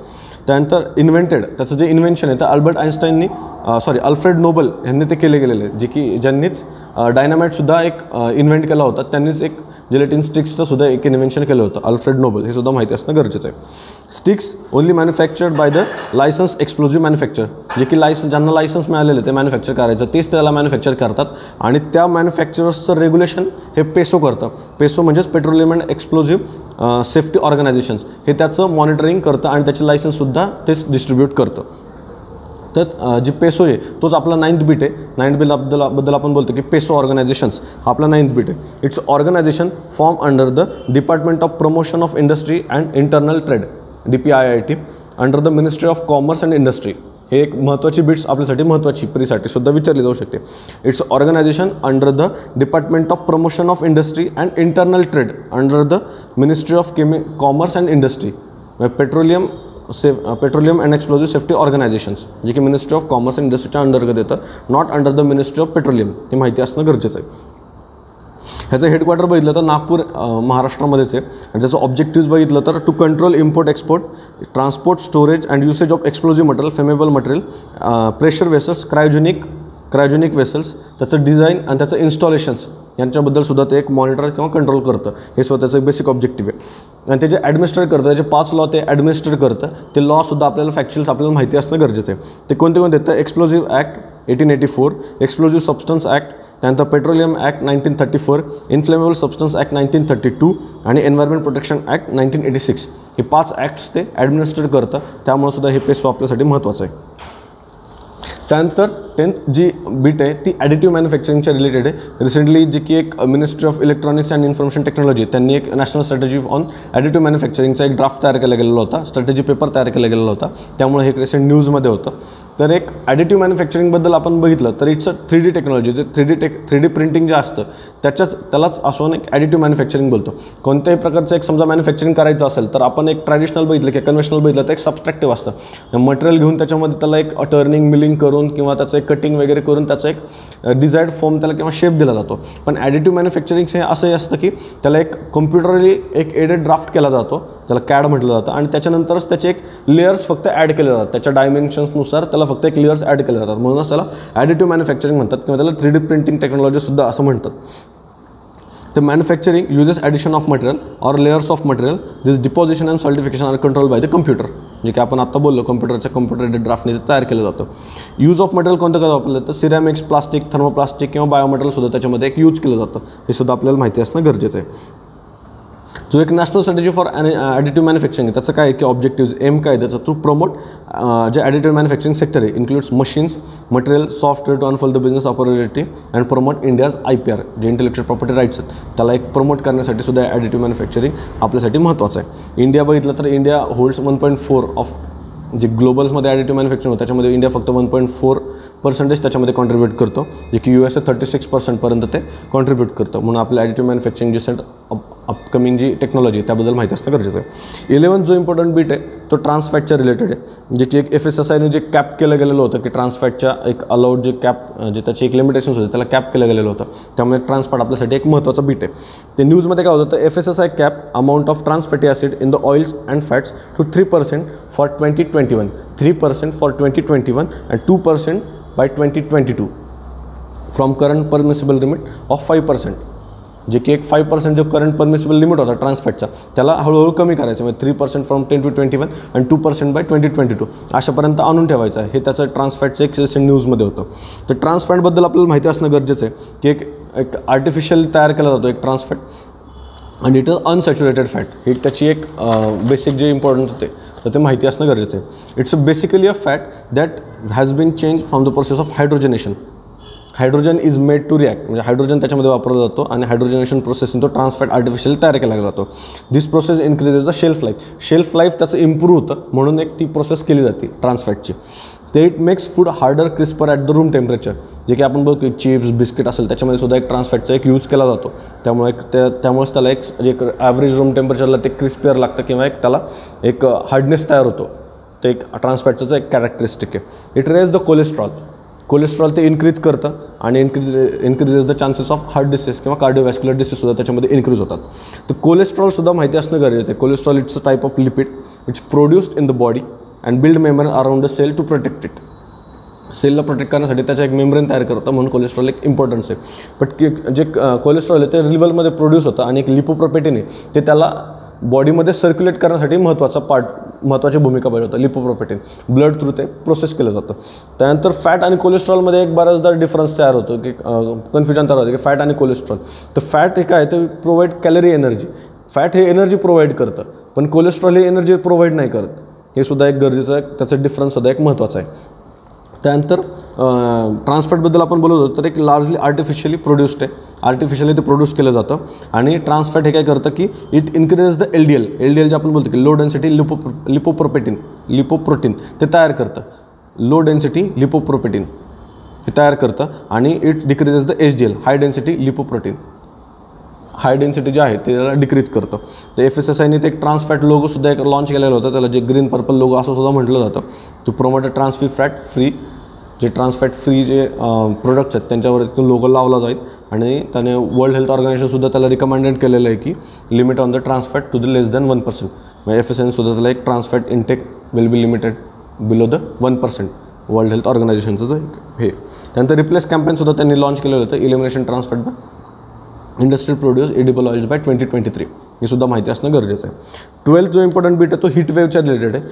त्यानंतर इन्व्हेंटेड, त्याचं जे इन्व्हेन्शन आहे तर अल्बर्ट आइन्स्टाईननी अल्फ्रेड नोबल यांनी ते केले गेलेले, जे की ज्यांनीच डायनामाइटसुद्धा एक इन्व्हेंट केला होता. त्यांनीच एक जिलेटिन स्टिक्सचं सुद्धा एक इन्व्हेन्शन केलं होतं, अल्फ्रेड नोबल, हे सुद्धा माहिती असणं गरजेचं आहे. Sticks only manufactured by the licence explosive manufacture, जे की ज्यांना लायसन्स मिळालेलं ते मॅन्युफॅक्चर करायचं तेच त्याला मॅन्युफॅक्चर करतात आणि त्या मॅन्युफॅक्चरर्सचं रेग्युलेशन हे पेसो करतं. पेसो म्हणजेच petroleum and Explosive Safety organisations, हे त्याचं मॉनिटरिंग करतं आणि त्याचे लायसन्ससुद्धा तेच डिस्ट्रीब्यूट करतं. तर जी पेसो आहे तोच आपला 9th बीट आहे. 9th बीटबद्दल आपण बोलतो की पेसो ऑर्गनायझेशन्स हा आपला 9th बीट आहे. It's organisation form under the department of Promotion of Industry and Internal Trade, DPIIT, under the ministry of Commerce and Industry. हे एक महत्त्वाची बिट्स आपल्यासाठी महत्त्वाची प्रीसाठी सुद्धा विचारली जाऊ शकते. It's organisation under the department of Promotion of Industry and Internal Trade under the ministry of Commerce and Industry. Petroleum and Explosive Safety Organisations, जे की मिनिस्ट्री ऑफ कॉमर्स अँड इंडस्ट्रीच्या अंतर्गत येतं, not under the ministry of Petroleum. हे माहिती असणं गरजेचं आहे. ह्याचं हेडक्वार्टर बघितलं तर नागपूर महाराष्ट्रामध्येच आहे आणि त्याचं ऑब्जेक्टिव्ह बघितलं तर to control import export, transport, storage and usage of explosive material, flammable material, pressure vessels, cryogenic vessels, त्याचं डिझाईन आणि त्याचं इन्स्टॉलेशन्स यांच्याबद्दल सुद्धा ते एक मॉनिटर किंवा कंट्रोल करतं. हे स्वतःचं एक बेसिक ऑब्जेक्टिव्ह आहे. आणि ते जे ॲडमिनिस्ट्रेट करतं, त्याचे 5 लॉ ते ॲडमिनिस्ट्रेट करतं. ते लॉसुद्धा आपल्याला फॅक्च्युअल्स आपल्याला माहिती असणं गरजेचं आहे. ते कोणते येतं? Explosive act 1884, explosive substance act, त्यानंतर petroleum act 1934, inflammable substance act 1932 आणि एन्व्हायरमेंट प्रोटेक्शन ॲक्ट 1986. हे 5 ॲक्ट्स ते ॲडमिनिस्ट्रेट करतं. त्यामुळे सुद्धा हे पेसो आपल्यासाठी महत्त्वाचं आहे. त्यानंतर 10th जी बीट आहे ती ॲडिटिव्ह मॅन्युफॅक्चरिंगच्या रिलेटेड आहे. रिसेंटली जे की एक ministry of electronics and information technology त्यांनी एक नॅशनल स्ट्रॅटेजी ऑन ॲडिटिव्ह मॅन्युफॅक्चरिंगचा एक ड्राफ्ट तयार केला गेलेला होता, स्ट्रॅटेजी पेपर तयार केला गेलेला होता. त्यामुळे हे रिसेंट न्यूजमध्ये होतं. तर एक ॲडिटिव्ह मॅन्युफॅक्चरिंगबद्दल आपण बघितलं तर इट्स अ 3D टेक्नॉलॉजी, जे 3D प्रिंटिंग जे असतं त्यालाच आपण एक ॲडिटिव्ह मॅन्युफॅक्चरिंग बोलतो. कोणत्याही प्रकारचं एक समजा मॅन्युफॅक्चरिंग करायचं असेल तर आपण एक ट्रॅडिशनल बघितलं किंवा कन्व्हेन्शनल बघितलं तर एक सबस्ट्रॅक्टिव्ह असतं. मटेरियल घेऊन त्याच्यामध्ये त्याला एक टर्निंग, मिलिंग करून किंवा त्याचं एक कटिंग वगैरे करून त्याचं एक डिझायर्ड फॉर्म त्याला किंवा शेप दिला जातो. पण ॲडिटिव्ह मॅन्युफॅक्चरिंग हे असंही असतं की त्याला एक कॉम्प्युटरली एक एडेड ड्राफ्ट केला जातो, त्याला CAD म्हटलं जातं आणि त्याच्यानंतरच त्याचे एक लेयर्स फक्त ॲड केले जातात. त्याच्या डायमेन्शन्सनुसार त्याला फक्त एक लेयर्स ॲड केले जातात. म्हणूनच त्याला ॲडिटिव्ह मॅन्युफॅक्चरिंग म्हणतात किंवा त्याला 3D प्रिंटिंग टेक्नॉलॉजीसुद्धा असं म्हणतात. The manufacturing uses addition of material or layers of material. This deposition and solidification are controlled by the computer. जे की आपण आता बोललो कम्प्युटरच्या कम्प्युटर ड्राफ्टने तयार केलं जातं. यूज ऑफ मटेरियल कोणतं काय वापरलं जातं? सिरॅमिक्स, प्लास्टिक, थर्मोप्लास्टिक किंवा बायोमटेरियलसुद्धा त्याच्यामध्ये एक यूज केलं जातं. हे सुद्धा आपल्याला माहिती असणं गरजेचं आहे. जो एक national strategy for additive manufacturing आहे त्याचं काय आहे की ऑब्जेक्टिव्ह एम काय त्याचं टू प्रमोट जे ॲडिटिव्ह मॅन्युफॅक्चरिंग सेक्टर आहे includes machines, material, software to unfold the business opportunity and promote India's IPR जे इंटेलेक्चुअल प्रॉपर्टी राईट्स आहेत त्याला एक प्रमोट करण्यासाठी सुद्धा ॲडिटिव्ह मॅन्युफॅक्चरिंग आपल्यासाठी महत्त्वाचं आहे. इंडिया बघितलं तर इंडिया होल्ड्स 1.4 ऑफ जे ग्लोबल्समध्ये ॲडिटिव्ह मॅन्युफॅक्चरिंग होतं त्याच्यामध्ये इंडिया फक्त 1.4% त्याच्यामध्ये कॉन्ट्रीब्यूट करतो, जे की USA 36% ते कॉन्ट्रीब्यूट करतं. म्हणून आपलं ॲडिटिव्ह मॅन्युफॅक्चरिंग जे अपकमिंग जी टेक्नॉलॉजी आहे त्याबद्दल माहिती असणं गरजेचं आहे. 11th जो इम्पॉर्टंट बीट आहे तो ट्रान्सफॅटच्या रिलेटेड आहे, जे की एक FSSAIने जे कॅप केलं गेलेलं होतं की ट्रान्सफॅटच्या एक अलाउड जे कॅप जे त्याची एक लिमिटेशन्स होते त्याला कॅप केलं गेलेलं होतं. त्यामुळे ट्रान्सफॅट आपल्यासाठी एक महत्त्वाचा बीट आहे. ते न्यूजमध्ये काय होतं तर FSSAI cap amount of trans fatty acid in the oils and fats to 3% for 2021, 3% for 2021 and 2% by 2022 from current permissible limit of 5%. जे की एक 5% जो करंट परमिसिबल लिमिट होता ट्रान्सफॅटचा त्याला हळूहळू कमी करायचं, म्हणजे 3% फ्रॉम 10 to 21 आणि 2% बाय 2022 अशापर्यंत आणून ठेवायचं आहे. हे त्याचं ट्रान्सफॅटचं एक न्यूजमध्ये होतं. तर ट्रान्सफॅटबद्दल आपल्याला माहिती असणं गरजेचं आहे की एक आर्टिफिशियल तयार केला जातो एक ट्रान्सफॅट आणि इट इज अनसॅच्युरेटेड फॅट. हे त्याची एक बेसिक जे इम्पॉर्टन्स होते तर ते माहिती असणं गरजेचं आहे. It's basically a fat that has been change from the process of hydrogenation. Hydrogen is made to react, म्हणजे हायड्रोजन त्याच्यामध्ये वापरला जातो आणि हायड्रोजनेशन प्रोसेसने तो ट्रान्सफॅट आर्टिफिशियल तयार केला जातो. This process increases the shelf life. Shelf life त्याचं इम्प्रूव्ह होतं म्हणून एक ती प्रोसेस केली जाते ट्रान्सफॅटची. ते it makes food harder, crisper at the room temperature. जे की आपण बघतो चिप्स, बिस्किट असेल त्याच्यामध्ये सुद्धा एक ट्रान्सफॅटचा एक यूज केला जातो. त्यामुळेच त्याला एक ॲव्हरेज रूम टेम्परेचरला ते क्रिस्पियर लागतं किंवा एक त्याला एक हार्डनेस तयार होतो. ते एक ट्रान्सफॅटचं एक कॅरेक्टरिस्टिक आहे. इट रेज द कोलेस्ट्रॉल ते इन्क्रीज करतं आणि increases the chances of heart disease किंवा कार्डिओवॅस्क्युलर डिसीजसुद्धा त्याच्यामध्ये इन्क्रीज होतात. तर कोलेस्ट्रॉलसुद्धा माहिती असणं गरजेचं आहे. Cholesterol it's a type of lipid. It's produced in the body and build membrane around the cell to protect it. सेलला प्रोटेक्ट करण्यासाठी त्याचा एक मेम्ब्रेन तयार करतं, म्हणून कोलेस्ट्रॉल एक इम्पॉर्टन्स आहे. बट जे कोलेस्ट्रॉल आहे ते लिव्हरमध्ये प्रोड्यूस होतं आणि एक लिपोप्रोपेटिन आहे ते त्याला बॉडीमध्ये सर्क्युलेट करण्यासाठी महत्त्वाची भूमिका बजावतं. लिपोप्रोपेटिन ब्लड थ्रू ते प्रोसेस केलं जातं. त्यानंतर फॅट आणि कोलेस्ट्रॉलमध्ये एक बऱ्याचदा डिफरन्स तयार होतो की कन्फ्युजन तयार होतं की फॅट आणि कोलेस्ट्रॉल. तर फॅट हे काय ते प्रोव्हाइड कॅलरी एनर्जी. फॅट हे एनर्जी प्रोव्हाइड करतं, पण कोलेस्ट्रॉल हे एनर्जी प्रोव्हाइड नाही करत. हे सुद्धा एक गरजेचं आहे, त्याचा डिफरन्स सुद्धा एक महत्त्वाचा आहे. त्यानंतर ट्रान्सफॅटबद्दल आपण बोलत होतो तर एक लार्जली आर्टिफिशियली प्रोड्यूस्ड आहे. आर्टिफिशियली ते प्रोड्यूस केलं जातं. आणि ट्रान्सफॅट हे काय करतं की इट इन्क्रीजेस द LDL जे आपण बोलतो की लो डेन्सिटी लिपोप्रोटीन ते तयार करतं. लो डेन्सिटी लिपोप्रोटीन हे तयार करतं आणि it decreases the HDL high density lipoprotein. High density जे आहे ते त्याला डिक्रीज करतं. तर FSSAIने ते एक ट्रान्सफॅट लोगोसुद्धा एक लॉन्च केलेलं होतं, त्याला जे ग्रीन पर्पल लोगो असं सुद्धा म्हटलं जातं. टू प्रमोट फॅट फ्री जे ट्रान्सफॅट फ्री जे प्रोडक्ट्स आहेत त्यांच्यावरती तो लोगो लावला जाईल. आणि त्याने वर्ल्ड हेल्थ ऑर्गनायझेशनसुद्धा त्याला रिकमेंडेड केलेलं आहे की limit on the trans fat to the less than 1%. म्हणजे FSSAIने सुद्धा त्याला एक trans fat intake will be limited below the 1%. World health ऑर्गनायझेशनचं हे. त्यानंतर रिप्लेस कॅम्पेनसुद्धा त्यांनी लॉन्च केलेलं होतं, elimination trans fat by industry produce edible oils by 2023. हे सुद्धा माहिती असणं गरजेचं आहे. 12th जो इम्पॉर्टंट बीट आहे तो हीटवेवच्या रिलेटेड आहे.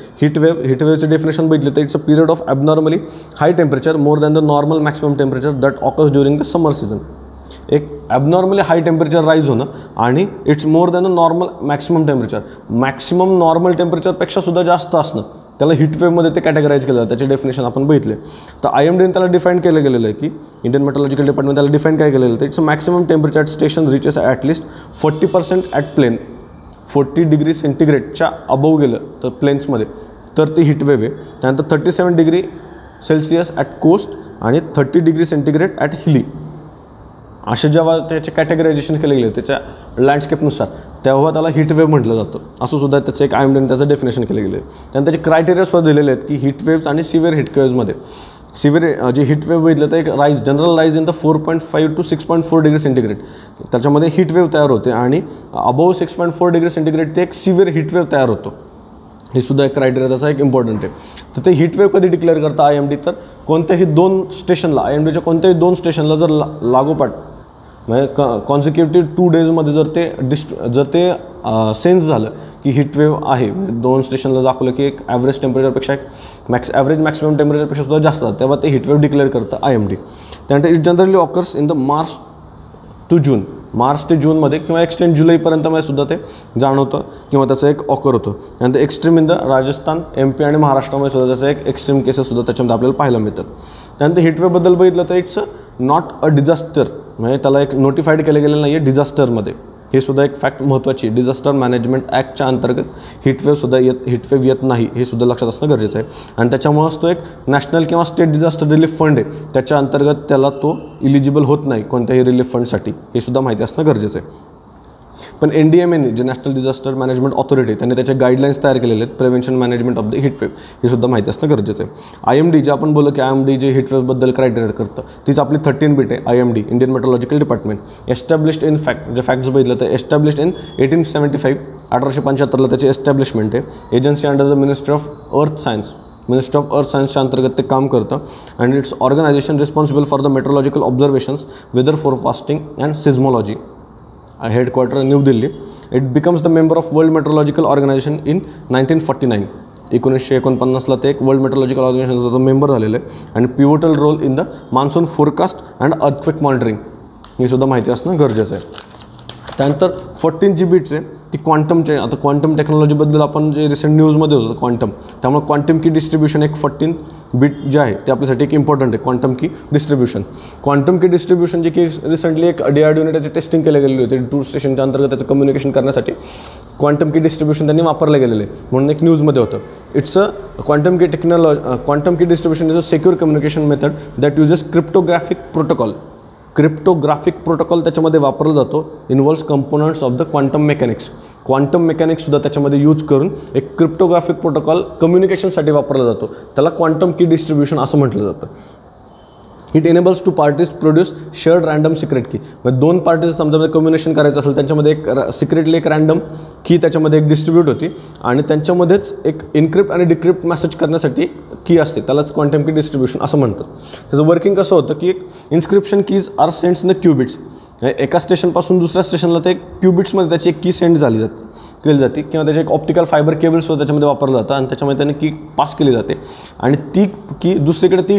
हीटवेवचं डेफिनेशन बघितलं तर it's a period of abnormally high temperature more than the normal maximum temperature that occurs during the summer season. एक ॲबनॉर्मली हाय टेम्परेचर राईज होणं आणि it's more than the normal maximum temperature. Maximum normal टेम्परेचरपेक्षा सुद्धा जास्त असणं त्याला हीटवेवमध्ये ते categorise केलं जातं. त्याचे डेफिनेशन आपण बघितले. तर IMDने त्याला डिफाईन केलं गेलेलं आहे की इंडियन मेट्रोलॉजिकल डिपार्टमेंट त्याला डिफाईन काय केलेलं आहे तर it's a maximum temperature at station reaches at least 40% at plain. 40 degree सेंटीग्रेडच्या अबव गेलं तर प्लेन्समध्ये तर ते हीटवेव आहे. त्यानंतर 37 डिग्री सेल्सिअस ॲट कोस्ट आणि 30 डिग्री सेंटीग्रेड ॲट हिली. असे जेव्हा त्याचे कॅटेगरायझेशन केले गेले त्याच्या लँडस्केपनुसार तेव्हा त्याला हीटवेव म्हटलं जातं. असं सुद्धा त्याचं एक IMDने त्याचं डेफिनेशन केलं गेलं आहे. त्यानंतर त्याचे क्रायटेरियासुद्धा दिलेले आहेत की हीटवेव्स आणि सिव्हिअर हीटवेव्समध्ये जे हीटवेव बघितलं तर एक general rise in the 4.5 to 6.4 degree centigrade त्याच्यामध्ये हीटवेव तयार होते आणि अबव 6.4 डिग्री सेंटीग्रेड ते एक सिव्हिअर हीटवेव तयार होतो. हे सुद्धा एक क्रायटेरिया त्याचा एक इम्पॉर्टंट आहे. तर ते हीटवेव कधी डिक्लेअर करतं IMD तर कोणत्याही 2 स्टेशनला IMDच्या कोणत्याही 2 स्टेशनला जर लागोपाठ म्हणजे कॉन्सिक्युटिव्ह 2 डेजमध्ये जर ते सेन्स झालं की हीटवेव आहे, 2 स्टेशनला दाखवलं की एक ॲव्हरेज टेम्परेचरपेक्षा एक ॲव्हरेज मॅक्सिमम टेम्परेचरपेक्षा सुद्धा जास्त जातं तेव्हा ते हीटवेव डिक्लेअर करतं IMD. त्यानंतर it generally occurs in the March ते जूनमध्ये किंवा एक्सटेंड जुलैपर्यंतमध्ये सुद्धा ते जाणवतं किंवा त्याचं एक ऑकर होतं. त्यानंतर extreme in the Rajasthan MP आणि महाराष्ट्रामध्ये सुद्धा त्याचं एक एक्स्ट्रीम केसेससुद्धा त्याच्यामध्ये आपल्याला पाहायला मिळतात. त्यानंतर हीटवेवबद्दल बघितलं तर इट्स नॉट अ डिझास्टर म्हणजे त्याला एक नोटिफाईड केलं गेलेलं नाही आहे डिझास्टरमध्ये. हे सुद्धा एक फॅक्ट महत्त्वाची आहे. डिझास्टर मॅनेजमेंट ॲक्टच्या अंतर्गत हीटवेव येत नाही हे सुद्धा लक्षात असणं गरजेचं आहे. आणि त्याच्यामुळंच तो एक नॅशनल किंवा स्टेट डिझास्टर रिलीफ फंड आहे त्याच्या अंतर्गत त्याला तो इलिजिबल होत नाही कोणत्याही रिलीफ फंडसाठी. हे सुद्धा माहिती असणं गरजेचं आहे. पण NDMAने जे नॅशनल डिझास्टर मॅनेजमेंट ऑथॉरिटी त्यांनी त्याचे गाईडलाईन्स तयार केलेले आहेत prevention management of the heatwave. हे सुद्धा माहिती असणं गरजेचं आहे. IMD जे आपण बोललो की IMD जे हीटवेवबद्दल क्रायटेरिया करतं तीच आपली 13 बीट आहे. IMD Indian meteorological department established in facts बघितलं तर एस्टॅब्लिश्ड इन 1875 1875ला त्याची एस्टॅब्लिशमेंट आहे. Agency under the ministry of earth सायन्सच्या अंतर्गत ते काम करतं. And it's organisation responsible for the meteorological observations weather forecasting and seismology. Headquarter New Delhi. It becomes the member of world meteorological organisation in 1949. 1949ला ते एक वर्ल्ड मेट्रोलॉजिकल ऑर्गनायझेशनचा मेंबर झालेलं आहे. आणि pivotal role in the monsoon forecast and earthquake monitoring हे सुद्धा माहिती असणं गरजेचं आहे. त्यानंतर 14 जी बीट्स आहे ती क्वांटमचे. आता क्वांटम टेक्नॉलॉजीबद्दल आपण जे रिसेंट न्यूजमध्ये होतं क्वांटम त्यामुळे क्वांटम की डिस्ट्रीब्युशन एक 14 बीट जे आहे ते आपल्यासाठी एक इम्पॉर्टंट आहे. क्वांटम की डिस्ट्रीब्युशन जे की रिसेंटली एक DRDOने त्याची टेस्टिंग केली गेलेली होती 2 स्टेशनच्या अंतर्गत त्याचं कम्युनिकेशन करण्यासाठी क्वांटम की डिस्ट्रीब्युशन त्यांनी वापरलं गेलेलं आहे म्हणून एक न्यूजमध्ये होतं. इट्स अ क्वांटम की distribution is a secure communication method that uses cryptographic protocol त्याच्यामध्ये वापरला जातो. Involves components of the quantum mechanics सुद्धा त्याच्यामध्ये यूज करून एक क्रिप्टोग्राफिक प्रोटोकॉल कम्युनिकेशनसाठी वापरला जातो. त्याला क्वांटम की डिस्ट्रीब्युशन असं म्हटलं जातं. It enables two parties produce shared random secret key. म्हणजे दोन पार्टीज समजा कम्युनिकेशन करायचं असेल त्यांच्यामध्ये एक सिक्रेटली एक रँडम की त्याच्यामध्ये एक डिस्ट्रीब्यूट होती आणि त्यांच्यामध्येच एक इनक्रिप्ट आणि डिक्रिप्ट मेसेज करण्यासाठी एक की असते, त्यालाच क्वांटम की डिस्ट्रीब्युशन असं म्हणतात. त्याचं वर्किंग कसं होतं की एक inscription keys are sends in the qubits. एका स्टेशनपासून दुसऱ्या स्टेशनला ते क्यूबिट्समध्ये त्याची एक की सेंड केली जाते किंवा त्याचे एक ऑप्टिकल फायबर केबल्स त्याच्यामध्ये वापरलं जातं आणि त्याच्यामध्ये त्याने की पास केली जाते आणि ती की दुसरीकडे ती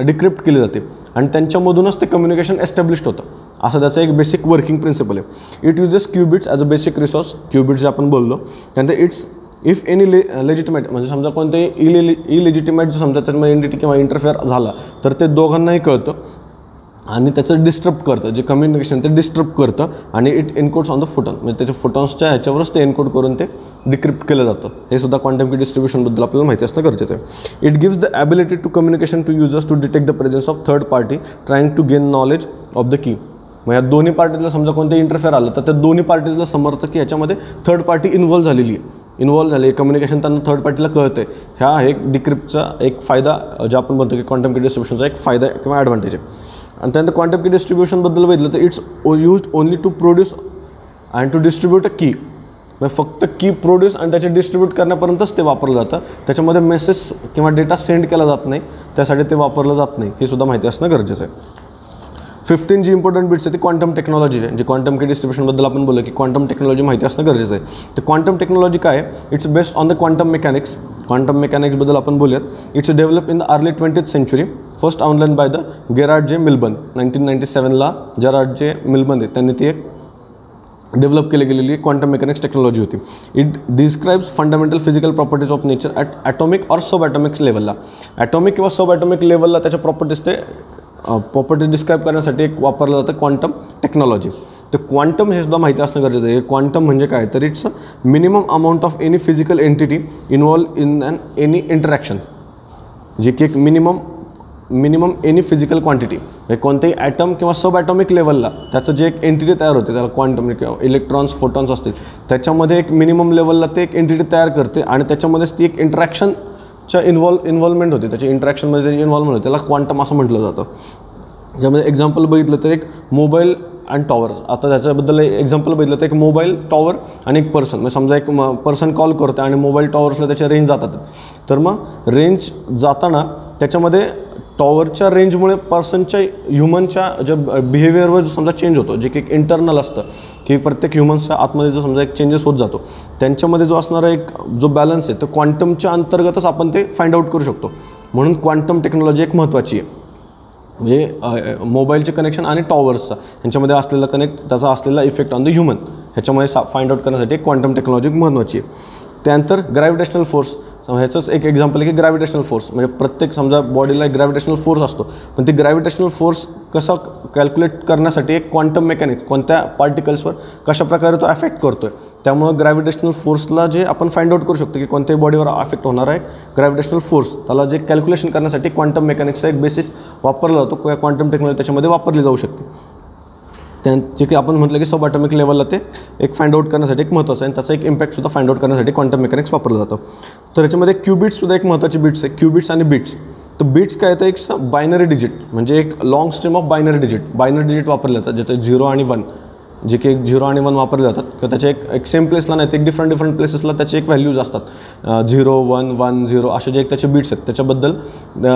डिक्रिप्ट केली जाते आणि त्यांच्यामधूनच ते कम्युनिकेशन एस्टॅब्लिश्ड होतं. असं त्याचं एक बेसिक वर्किंग प्रिन्सिपल आहे. It uses qubits as a basic resource. Qubits जे आपण बोललो त्यानंतर इट्स इफ एनी लेजिटिमेट म्हणजे समजा कोणतेही इलेजिटिमेट जो समजा त्याच्यामध्ये एंटिटी किंवा इंटरफेअर झाला तर ते दोघांनाही कळतं आणि त्याचं डिस्टर्ब करतं, जे कम्युनिकेशन ते डिस्टर्ब करतं आणि it encodes on the photon. म्हणजे त्याच्या फोटॉन्सच्या ह्याच्यावरच ते एनकोड करून ते डिक्रिप्ट केलं जातं. हे सुद्धा क्वांटम की डिस्ट्रीब्युशनबद्दल आपल्याला माहिती असणं गरजेचं आहे. It gives the ability to communication two users to detect the presence of third party trying to gain knowledge of the key. मग या दोन्ही पार्टीजला समजा कोणते इंटरफेअर आलं तर त्या दोन्ही पार्टीजला समजतं की याच्यामध्ये थर्ड पार्टी इन्व्हॉल्व झालेली आहे, कम्युनिकेशन त्यांना थर्ड पार्टीला कळतं आहे. ह्या एक डिक्रिप्टचा एक फायदा जे आपण म्हणतो की क्वांटम की डिस्ट्रीब्युशनचा एक फायदा किंवा ॲडव्हान्टेज आहे. आणि त्यानंतर क्वांटम की डिस्ट्रीब्युशनबद्दल बघितलं तर it's used only to produce and to distribute a key. म्हणजे फक्त की प्रोड्यूस आणि त्याचे डिस्ट्रीब्यूट करण्यापर्यंतच ते वापरलं जातं. त्याच्यामध्ये मेसेज किंवा डेटा सेंड केला जात नाही, त्यासाठी ते वापरलं जात नाही, हे सुद्धा माहिती असणं गरजेचं आहे. 15 जी इंपॉर्टंट बिट्स आहे ती क्वांटम टेक्नॉलॉजी आहे. जे क्वांटम की डिस्ट्रीब्युशनबद्दल आपण बोललो की क्वांटम टेक्नॉलॉजी माहिती असणं गरजेचं आहे. तर क्वांटम टेक्नॉलॉजी काय आहे? It's based on the quantum mechanics. Quantum मेकॅनिक्सबद्दल आपण बोलूयात. It's develop in the early 20th century. First outline by the Gerard J Milburn. 1997ला Gerrard जे मिल्बन आहे त्यांनी ती एक डेव्हलप केली गेलेली क्वांटम मेकॅनिक्स टेक्नॉलॉजी होती. It describes fundamental physical properties of nature at atomic or sub atomic लेवलला. Atomic किंवा सब ॲटॉमिक लेवलला त्याच्या प्रॉपर्टीज ते प्रॉपर्टी डिस्क्राईब करण्यासाठी एक वापरलं जातं क्वांटम टेक्नॉलॉजी. तर क्वांटम हे सुद्धा माहिती असणं गरजेचं आहे. क्वांटम म्हणजे काय तर it's minimum amount of any physical entity involve in any interaction. जे की एक मिनिमम एनी फिजिकल क्वांटिटी म्हणजे कोणतेही ॲटम किंवा सब ॲटॉमिक लेवलला त्याचं जे एक एंटिटी तयार होते त्याला क्वांटम किंवा इलेक्ट्रॉन्स फोटॉन्स असतील त्याच्यामध्ये एक मिनिमम लेवलला ते एक एंटिटी तयार करते आणि त्याच्यामध्येच ती एक इंटरॅक्शनच्या इन्व्हॉल्वमेंट होते. त्याची इंटरॅक्शनमध्ये त्याची इन्व्हॉल्वमेंट होते, त्याला क्वांटम असं म्हटलं जातं. ज्यामध्ये एक्झाम्पल बघितलं तर एक मोबाईल आणि टॉवर. आता त्याच्याबद्दल एक्झाम्पल बघितलं तर एक मोबाईल टॉवर आणि एक पर्सन. म्हणजे समजा एक पर्सन कॉल करतो आणि मोबाईल टॉवर्सला त्याच्या रेंज जातात, तर मग रेंज जाताना त्याच्यामध्ये टॉवरच्या रेंजमुळे पर्सनच्या ह्युमनच्या ज्या बिहेवियरवर समजा चेंज होतो, जे की एक इंटरनल असतं की प्रत्येक ह्युमन्सच्या आतमध्ये जो समजा एक चेंजेस होत जातो, त्यांच्यामध्ये जो असणारा एक जो बॅलन्स आहे तो क्वांटमच्या अंतर्गतच आपण ते फाइंड आउट करू शकतो. म्हणून क्वांटम टेक्नॉलॉजी एक महत्त्वाची आहे. म्हणजे मोबाईलचे कनेक्शन आणि टॉवर्सचा यांच्यामध्ये असलेला त्याचा असलेला इफेक्ट ऑन द ह्युमन ह्याच्यामध्ये फाइंड आउट करण्यासाठी क्वांटम टेक्नॉलॉजी महत्त्वाची आहे. त्यानंतर ग्रॅव्हिटेशनल फोर्स. ह्याचंच एक एक्झाम्पल आहे की ग्रॅव्हिटेशनल फोर्स म्हणजे प्रत्येक समजा बॉडीला एक ग्रॅव्हिटेशनल फोर्स असतो, पण ती ग्रॅव्हिटेशनल फोर्स कसा कॅल्क्युलेट करण्यासाठी एक क्वांटम मेकॅनिक्स कोणत्या पार्टिकल्सवर कशाप्रकारे तो अफेक्ट करतो आहे. त्यामुळं ग्रॅव्हिटेशनल फोर्सला जे आपण फाइंड आउट करू शकतो की कोणत्याही बॉडीवर अफेक्ट होणार आहे ग्रॅव्हिटेशनल फोर्स, त्याला जे कॅल्क्युलेशन करण्यासाठी क्वांटम मेकॅनिक्सचा एक बेसिस वापरला जातो किंवा क्वांटम टेक्नॉलॉजी त्याच्यामध्ये वापरली जाऊ शकते. जे की आपण म्हटलं की सब ॲटॉमिक लेवलला ते एक फाइंड आउट करण्यासाठी एक महत्त्वाचं आहे आणि त्याचा एक इम्पॅक्टसुद्धा फाइंड आउट करण्यासाठी क्वांटम मेकॅनिक्स वापरलं जातं. तर याच्यामध्ये क्यूबिट्ससुद्धा एक महत्त्वाची बिट्स आहे. क्यूबिट्स आणि बिट्स. तर बिट्स काय तर एक बायनरी डिजिट म्हणजे एक long stream of binary digit वापरले जातात, ज्याचे 0 आणि 1 जे की 0 आणि 1 वापरले जातात किंवा त्याचे एक सेम प्लेसला नाही तर एक डिफरंट प्लेसेसला त्याचे एक व्हॅल्यूज असतात. 0 1 1 0 असे जे एक त्याचे बिट्स आहेत त्याच्याबद्दल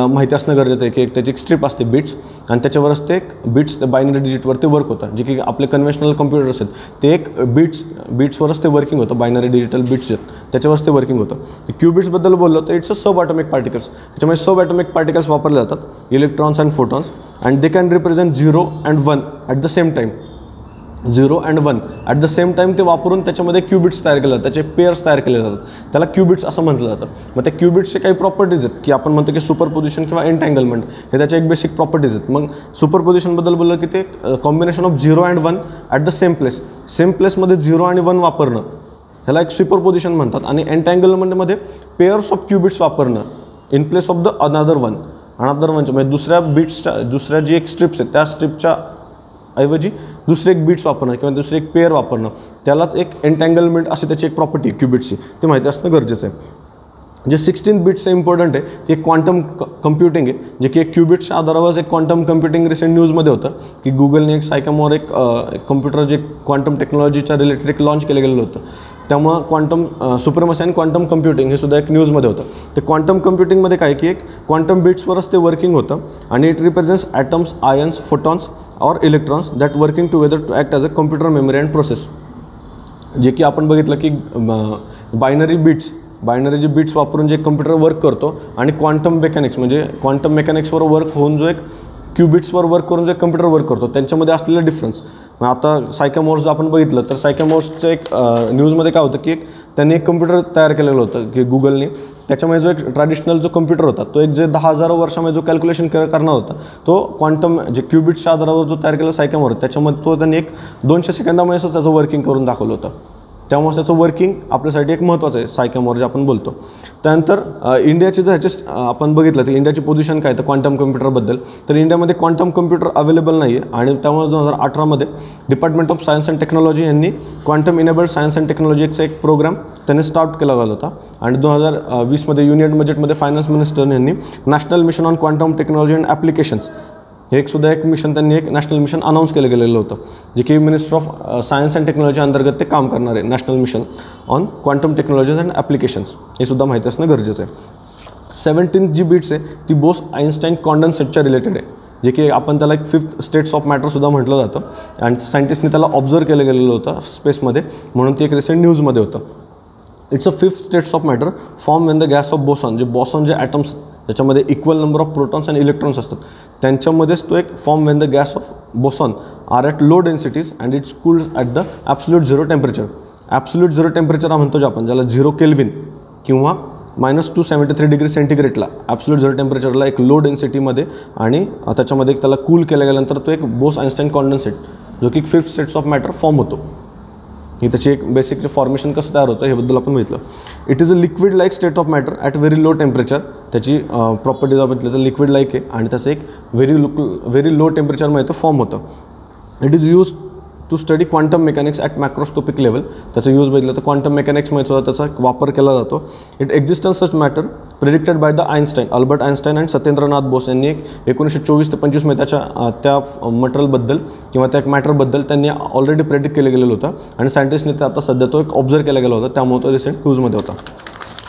माहिती असणं गरजेचं आहे की एक त्याची एक स्ट्रिप असते बिट्स आणि त्याच्यावरच ते बिट्स बायनरी डिजिटवरती वर्क होतं. जे की आपले कन्व्हेन्शनल कम्प्युटर्स आहेत ते एक बिट्सवरच ते वर्किंग होतं. बायनरी डिजिटल बिट्स आहेत त्याच्यावरच ते वर्किंग होतं. क्यूबिट्सबद्दल बोललो तर it's a sub atomic particles. त्याच्यामध्ये सब ॲटॉमिक पार्टिकल्स वापरले जातात, electrons and photons, and they can represent 0 and 1 at the same time. 0 and 1 at the same time ते वापरून त्याच्यामध्ये क्यूबिट्स तयार केले जातात, त्याचे पेअर्स तयार केले जातात, त्याला क्यूबिट्स असं म्हटलं जातं. मग त्या क्यूबिट्सचे काही प्रॉपर्टीज आहेत की आपण म्हणतो की सुपरपोजिशन किंवा एन्टँगलमेंट हे त्याचे एक बेसिक प्रॉपर्टीज आहेत. मग सुपरपोजिशनबद्दल बोललं की ते combination of 0 and 1 at the same प्लेसमध्ये 0 आणि 1 वापरणं ह्याला एक सुपरपोजिशन म्हणतात. आणि एन्टँगलमेंटमध्ये पेअर्स ऑफ क्यूबिट्स वापरणं in place of the another one म्हणजे दुसऱ्या जी एक स्ट्रिप्स आहेत त्या स्ट्रिपच्या ऐवजी दुसरे एक बीट्स वापरणं किंवा दुसरे एक पेअर वापरणं त्यालाच एक एन्टँगलमेंट अशी त्याची एक प्रॉपर्टी क्यूबिट्सची ते माहिती असणं गरजेचं आहे. जे 16 बिट्स इम्पॉर्टंट आहे ते क्वांटम कम्प्युटिंग आहे, जे की एक क्यूबिट्सच्या आधारावर एक क्वांटम कम्प्युटिंग रिसेंट न्यूजमध्ये होतं की गुगलने एक सायकॅमोर एक कम्प्युटर जे क्वांटम टेक्नॉलॉजीच्या रिलेटेड एक लॉन्च केलं गेलेलं होतं. त्यामुळं क्वांटम सुप्रिमसी आणि क्वांटम कम्प्युटिंग हे सुद्धा एक न्यूजमध्ये होतं. ते क्वांटम कम्प्युटिंगमध्ये काय की एक क्वांटम बिट्सवरच ते वर्किंग होतं आणि it represents atoms, ions, photons or electrons that working together to act as a computer memory and process. जे की आपण बघितलं की बायनरी जे बिट्स वापरून जे कम्प्युटर वर्क करतो आणि क्वांटम मेकॅनिक्स म्हणजे क्वांटम मेकॅनिक्सवर वर्क होऊन जो एक क्यूबिट्सवर वर्क करून जो एक कम्प्युटर वर्क करतो त्यांच्यामध्ये असलेला डिफरन्स. मग आता सायकॅमोर्स आपण बघितलं तर सायकॅमोर्सचं एक न्यूजमध्ये काय होतं की एक त्यांनी एक कम्प्युटर तयार केलेलं होतं की गुगलने. त्याच्यामध्ये जो एक ट्रॅडिशनल जो कम्प्युटर होता तो एक जे 10,000 वर्षामध्ये जो कॅल्क्युलेशन करणार होता तो क्वांटम जे क्यूबिट्सच्या आधारावर जो तयार केलेला सायकॅमोर त्याच्यामध्ये तो त्यांनी एक 200 सेकंदामध्येच त्याचं वर्किंग करून दाखवलं होतं. त्यामुळे त्याचं वर्किंग आपल्यासाठी एक महत्त्वाचं आहे सायकॅमोर जे आपण बोलतो. त्यानंतर इंडियाची जर ह्याचे आपण बघितलं तर इंडियाची पोझिशन काय तर क्वांटम कम्प्युटरबद्दल तर इंडियामध्ये क्वांटम कम्प्युटर अवेलेबल नाही आहे आणि त्यामुळे 2018मध्ये department of science and technology यांनी क्वांटम इनेबल्ड सायन्स अँड टेक्नॉलॉजीचा एक प्रोग्राम त्यांनी स्टार्ट केला गेला होता आणि 2020मध्ये युनियन बजेटमध्ये फायनान्स मिनिस्टरने यांनी national mission on quantum technology and applications हे एक सुद्धा एक मिशन त्यांनी एक नॅशनल मिशन अनाऊन्स केलं गेलेलं होतं जे की minister of science and technology अंतर्गत ते काम करणार आहे. National mission on quantum technologies and applications हे सुद्धा माहिती असणं गरजेचं आहे. 17 जी बिट्स आहे ती बोस आइन्स्टाईन कॉन्डन्सेटच्या रिलेटेड आहे जे की आपण त्याला एक 5th स्टेट्स ऑफ मॅटरसुद्धा म्हटलं जातं आणि सायंटिस्टने त्याला ऑब्झर्व केलं गेलेलं होतं स्पेसमध्ये म्हणून ती एक रिसेंट न्यूजमध्ये होतं. It's a 5th states of matter form when the gas of boson जे बॉसॉन जे ॲटम्स त्याच्यामध्ये इक्वल नंबर ऑफ प्रोटॉन्स आणि इलेक्ट्रॉन्स असतात त्यांच्यामध्येच तो एक form when the gas of boson are at low densities and it's cooled at the absolute zero temperature. Absolute zero temperature म्हणतो जे आपण ज्याला 0 केल्विन किंवा -273 डिग्री सेंटीग्रेडला ॲब्सोल्यूट झिरो टेम्परेचरला एक लो डेन्सिटीमध्ये आणि त्याच्यामध्ये त्याला कूल केल्या गेल्यानंतर तो एक बोस आइन्स्टाईन कॉन्डन्सेट जो की 5th states of matter form होतो. ही त्याची एक बेसिक फॉर्मेशन कसं तयार होतं हेबद्दल आपण बघितलं. It is a liquid like state of matter at very low temperature. त्याची प्रॉपर्टीज बघितलं तर लिक्विड लाईक आहे आणि त्याचं एक व्हेरी लो टेम्परेचरमध्ये तो फॉर्म होतं. It is use to study quantum mechanics at macroscopic level. त्याचा यूज बघितलं तर क्वांटम मेकॅनिक्समध्ये सुद्धा त्याचा वापर केला जातो. It existence such matter predicted by the Einstein Albert Einstein and Satyendranath Bose यांनी 1924 ते 25 मध्ये त्या मटेरियलबद्दल किंवा त्या मॅटरबद्दल त्यांनी ऑलरेडी प्रेडिक्ट केलं गेलेलं होतं आणि सायंटिस्टने ते आता सध्या तो एक ऑब्झर्व केला गेला होता त्यामुळे तो रिसेंट न्यूजमध्ये होता.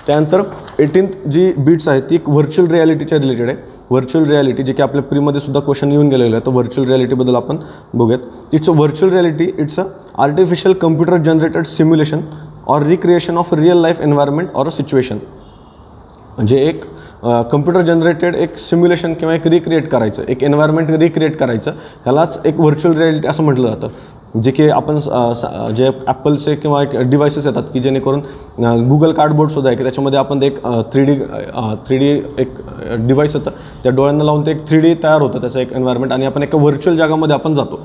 त्यानंतर 18th जी बिट्स आहेत ती एक व्हर्च्युअल रियालिटीच्या रिलेटेड आहे. व्हर्च्युअल रियालिटी जे की आपल्या प्रीमध्ये सुद्धा क्वेश्चन येऊन गेलेलं आहे तर व्हर्च्युअल रियालिटीबद्दल आपण बघूयात. It's a virtual reality it's a artificial computer generated simulation or recreation of real life environment or a situation. म्हणजे एक कम्प्युटर जनरेटेड एक सिम्युलेशन किंवा एक रिक्रिएट करायचं एक एन्व्हायरमेंट रिक्रिएट करायचं ह्यालाच एक व्हर्च्युअल रियालिटी असं म्हटलं जातं. जे की आपण जे ॲपलचे किंवा एक डिव्हायसेस येतात की जेणेकरून गुगल कार्डबोर्डसुद्धा आहे की त्याच्यामध्ये आपण एक 3D एक डिव्हाइस होतं त्या डोळ्यांना लावून ते एक 3D तयार होतं त्याचं एक एन्व्हायरमेंट आणि आपण एका व्हर्च्युअल जगामध्ये आपण जातो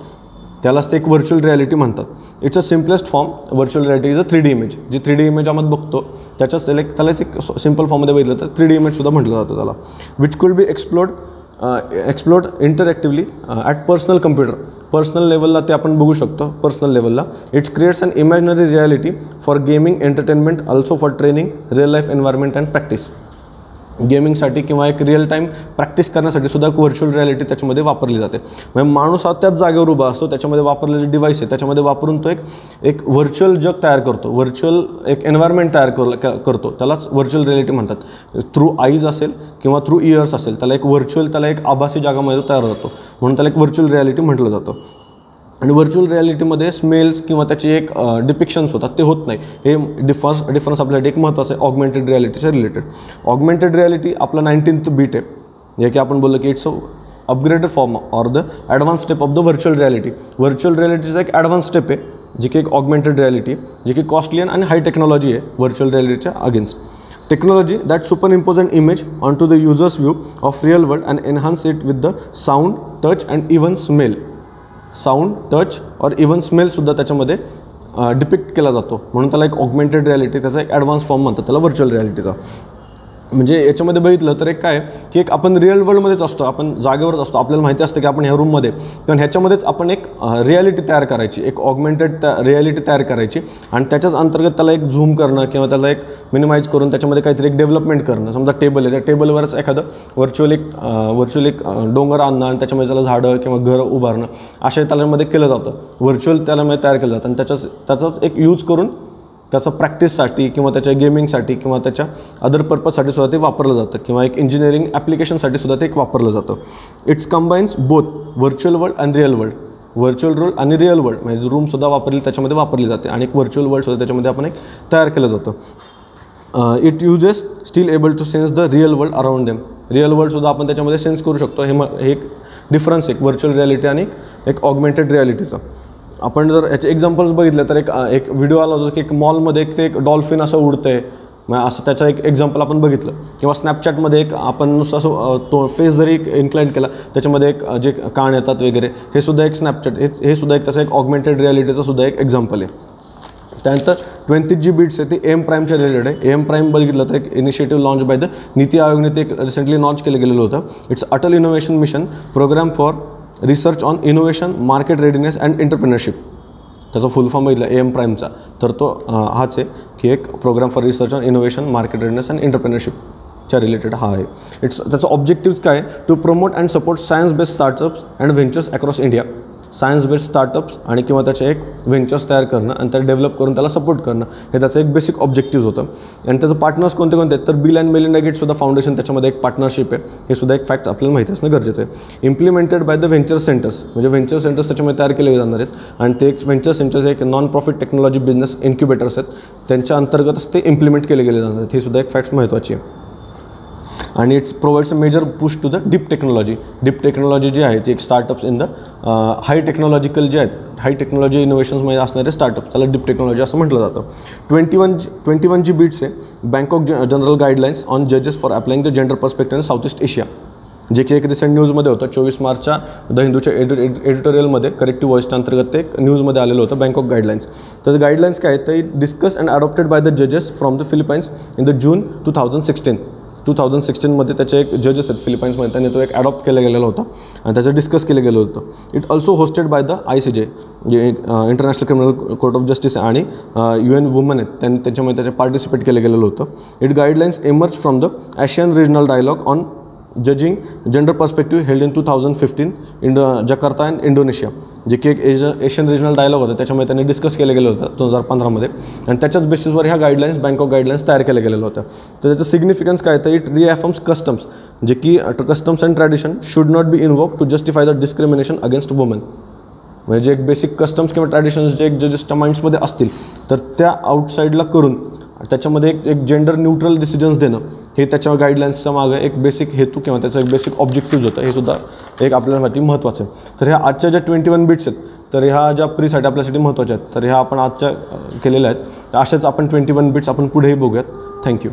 त्यालाच ते एक व्हर्च्युअल रियालिटी म्हणतात. It's a simplest form virtual reality is a 3D image. जी 3D इमेज आपण बघतो त्याच्याच त्यालाच एक सिम्पल फॉर्ममध्ये बघितलं तर 3D इमेजसुद्धा म्हटलं जातं त्याला. Which could be explored interactively at personal computer. Personal लेवलला ते आपण बघू शकतो पर्सनल लेवलला. It's creates an imaginary reality for gaming entertainment also for training real life environment and practice. गेमिंगसाठी किंवा एक रिअल टाईम प्रॅक्टिस करण्यासाठी सुद्धा व्हर्च्युअल रियालिटी त्याच्यामध्ये वापरली जाते. म्हणजे माणूस हा त्याच जागेवर उभा असतो त्याच्यामध्ये वापरलेले जे डिव्हाइस आहे त्याच्यामध्ये वापरून तो एक व्हर्च्युअल जग तयार करतो व्हर्च्युअल एक एन्व्हायरमेंट तयार करतो त्यालाच व्हर्च्युअल रियालिटी म्हणतात. थ्रू आईज असेल किंवा थ्रू इयर्स असेल त्याला एक व्हर्च्युअल त्याला एक आभासी जागामध्ये तयार होतो म्हणून त्याला एक व्हर्च्युअल रियालिटी म्हटलं जातं. आणि व्हर्च्युअल रियालिटीमध्ये स्मेल्स किंवा त्याची एक डिपिक्शन्स होतात ते होत नाही. हे डिफरन्स आपल्यासाठी एक महत्त्वाचं आहे ऑगमेंटेड रियालिटीच्या रिलेटेड. ऑगमेंटेड रियालिटी आपला 19th बीट आहे जे की आपण बोललो की it's a upgraded form or the advance step of the virtual reality. Virtual रियालिटीचा एक ॲडव्हान्स स्टेप आहे जी की एक ऑगमेंटेड रियालिटी जी की कॉस्टली आणि हाय टेक्नॉलॉजी आहे व्हर्च्युअल रियालिटीच्या अगेन्स्ट. Technology that superimpose an image onto the user's view of real world and enhance it with the sound, touch and even smell. Sound touch और even स्मेलसुद्धा त्याच्यामध्ये depict केला जातो म्हणून त्याला एक ऑगमेंटेड रियालिटी त्याचा एक ॲडव्हान्स फॉर्म म्हणतात त्याला व्हर्च्युअल रियालिटीचा. म्हणजे याच्यामध्ये बघितलं तर एक काय की एक आपण रिअल वर्ल्डमध्येच असतो, आपण जागेवरच असतो, आपल्याला माहिती असतं की आपण ह्या रूममध्ये, पण ह्याच्यामध्येच आपण एक रिॲलिटी तयार करायची, एक ऑगमेंटेड रिॲलिटी तयार करायची आणि त्याच्याच अंतर्गत त्याला एक झूम करणं किंवा त्याला एक मिनिमाइज करून त्याच्यामध्ये काहीतरी एक डेव्हलपमेंट करणं. समजा टेबल आहे, त्या टेबलवरच एखादं व्हर्च्युअल एक डोंगर आणणं आणि त्याच्यामध्ये त्याला झाडं किंवा घर उभारणं अशा त्याच्यामध्ये केलं जातं, व्हर्च्युअल त्याला तयार केलं जातं आणि त्याचाच एक यूज करून त्याचं प्रॅक्टिससाठी किंवा त्याच्या गेमिंगसाठी किंवा त्याच्या अदर पर्पजसाठी सुद्धा ते वापरलं जातं किंवा एक इंजिनिअरिंग ॲप्लिकेशनसाठी सुद्धा ते एक वापरलं जातं. It's combines both virtual world and real world. Virtual world आणि रिअल वर्ल्ड म्हणजे रूमसुद्धा त्याच्यामध्ये वापरली जाते आणि एक व्हर्च्युअल वर्ल्डसुद्धा त्याच्यामध्ये आपण एक तयार केलं जातं. It uses still able to sense the real world around them. Real वर्ल्डसुद्धा आपण त्याच्यामध्ये सेन्स करू शकतो. हे एक डिफरन्स एक व्हर्च्युअल रिॲलिटी आणि एक ऑगमेंटेड रिॲलिटीचा. आपण जर याचे एक्झाम्पल्स बघितले तर एक व्हिडिओ आला होता की एक मॉलमध्ये एक डॉल्फिन असं उडतं आहे, मग असं त्याचं एक एक्झाम्पल आपण बघितलं. किंवा स्नॅपचॅटमध्ये एक आपण नुसतं असं तो फेस जरी इन्क्लाइन केला त्याच्यामध्ये एक जे कान येतात वगैरे, हे सुद्धा एक स्नॅपचॅट हे सुद्धा एक त्याचं एक ऑगमेंटेड रिॲलिटीचं सुद्धा एक एक्झाम्पल आहे. त्यानंतर 20 जी बीट्स आहे ती एम प्राईमच्या रिलेटेड आहे. एम प्राईम बघितलं तर एक initiative launch by the NITI आयोगने ते एक रिसेंटली लॉन्च केलं गेलेलं होतं. It's Atal Innovation Mission program for research on innovation, market readiness and entrepreneurship. त्याचा फुल फॉर्म बघितला एम प्राईमचा तर तो हाच आहे की एक program for research on innovation, market readiness and एंटरप्रिनरशिपच्या रिलेटेड हा आहे. त्याचं ऑब्जेक्टिव्स काय आहे? To promote and support science based startups and ventures across India. Science based startups आणि किंवा त्याचे एक व्हेंचर्स तयार करणं आणि त्याला डेव्हलप करून त्याला सपोर्ट करणं हे त्याचं एक बेसिक ऑब्जेक्टिव्ह होतं. आणि त्याचं पार्टनर्स कोणते आहेत तर बिल अँड मेलिंडा गेट्स सुद्धा फाउंडेशन त्याच्यामध्ये एक पार्टनरशिप आहे. हे सुद्धा एक फॅक्ट आपल्याला माहिती असणं गरजेचं आहे. Implemented by the venture centres म्हणजे व्हेंचर सेंटर्स त्याच्यामध्ये तयार केले जाणार आहेत आणि ते एक व्हेंचर सेंटर्स एक non profit technology business incubators आहेत, त्यांच्या अंतर्गतच ते इम्प्लिमेंट केले जाणार आहेत. ही सुद्धा एक फॅक्ट्स महत्त्वाची आहे. आणि it's provides a major push to the deep technology. Deep technology जी आहे ती एक startups in the high technological जे आहेत, हाय टेक्नॉलॉजी इनोव्हेशन्समध्ये असणारे स्टार्टअप्स त्याला डीप टेक्नॉलॉजी असं म्हटलं जातं. 21 जी बीट्स आहे बँकॉक जनरल गाईडलाईन्स ऑन जजेस for applying the gender perspective in south east Asia, जे की एक रिसेंट न्यूजमध्ये होतं. 24 मार्चच्या द हिंदूच्या एडिटोरियलमध्ये करेक्टिव्ह व्हॉइसच्या अंतर्गत ते एक न्यूजमध्ये आलेलं होतं बँकॉक गाईडलाईन्स. तर गाईडलाईन्स काय आहेत ते discuss and adopted by the जजेस from the Philippines in the June 2016 त्याचे एक जजेस आहेत फिलिपाईन्समध्ये, त्यांनी तो एक अडॉप्ट केला गेलेला होता आणि त्याचं डिस्कस केलं गेलं होतं. It also hosted by the ICJ जे International Criminal Court of Justice आणि UN वुमन आहेत त्यांनी त्याच्यामध्ये त्याचे पार्टिसिपेट केलं गेलेलं होतं. It guidelines emerge from the Asian regional dialogue on judging gender perspective held in 2015 Jakarta and Indonesia, जे की एक एशियन रिजनल डायलॉग होतं त्याच्यामध्ये त्यांनी डिस्कस केलं गेलं होतं 2015मध्ये आणि त्याच्याच बेसिसवर ह्या गाईडलाईन्स बँकॉक गाईडलाईन्स तयार केल्या गेलेलं होतं. तर त्याचं सिग्निफिकन्स काय तर इट रिअफर्म्स कस्टम्स जे की customs and tradition should not be invoke to justify the discrimination against woman. म्हणजे जे एक बेसिक कस्टम्स किंवा ट्रॅडिशन्स जे एक जजेसच्या माइंड्समध्ये असतील तर त्या आउटसाईडला करून त्याच्यामध्ये एक जेंडर न्यूट्रल डिसिजन्स देणं हे त्याच्या गाईडलाईन्सच्या मागे एक बेसिक हेतू किंवा त्याचं एक बेसिक ऑब्जेक्टिव्ह होतं. हे सुद्धा एक आपल्यासाठी महत्त्वाचं आहे. तर ह्या आजच्या ज्या 21 बीट्स आहेत तर ह्या ज्या प्रीसाठी आपल्यासाठी महत्त्वाच्या आहेत तर ह्या आपण आजच्या केलेल्या आहेत. तर अशाच आपण 21 बीट्स आपण पुढेही बघूयात. थँक्यू.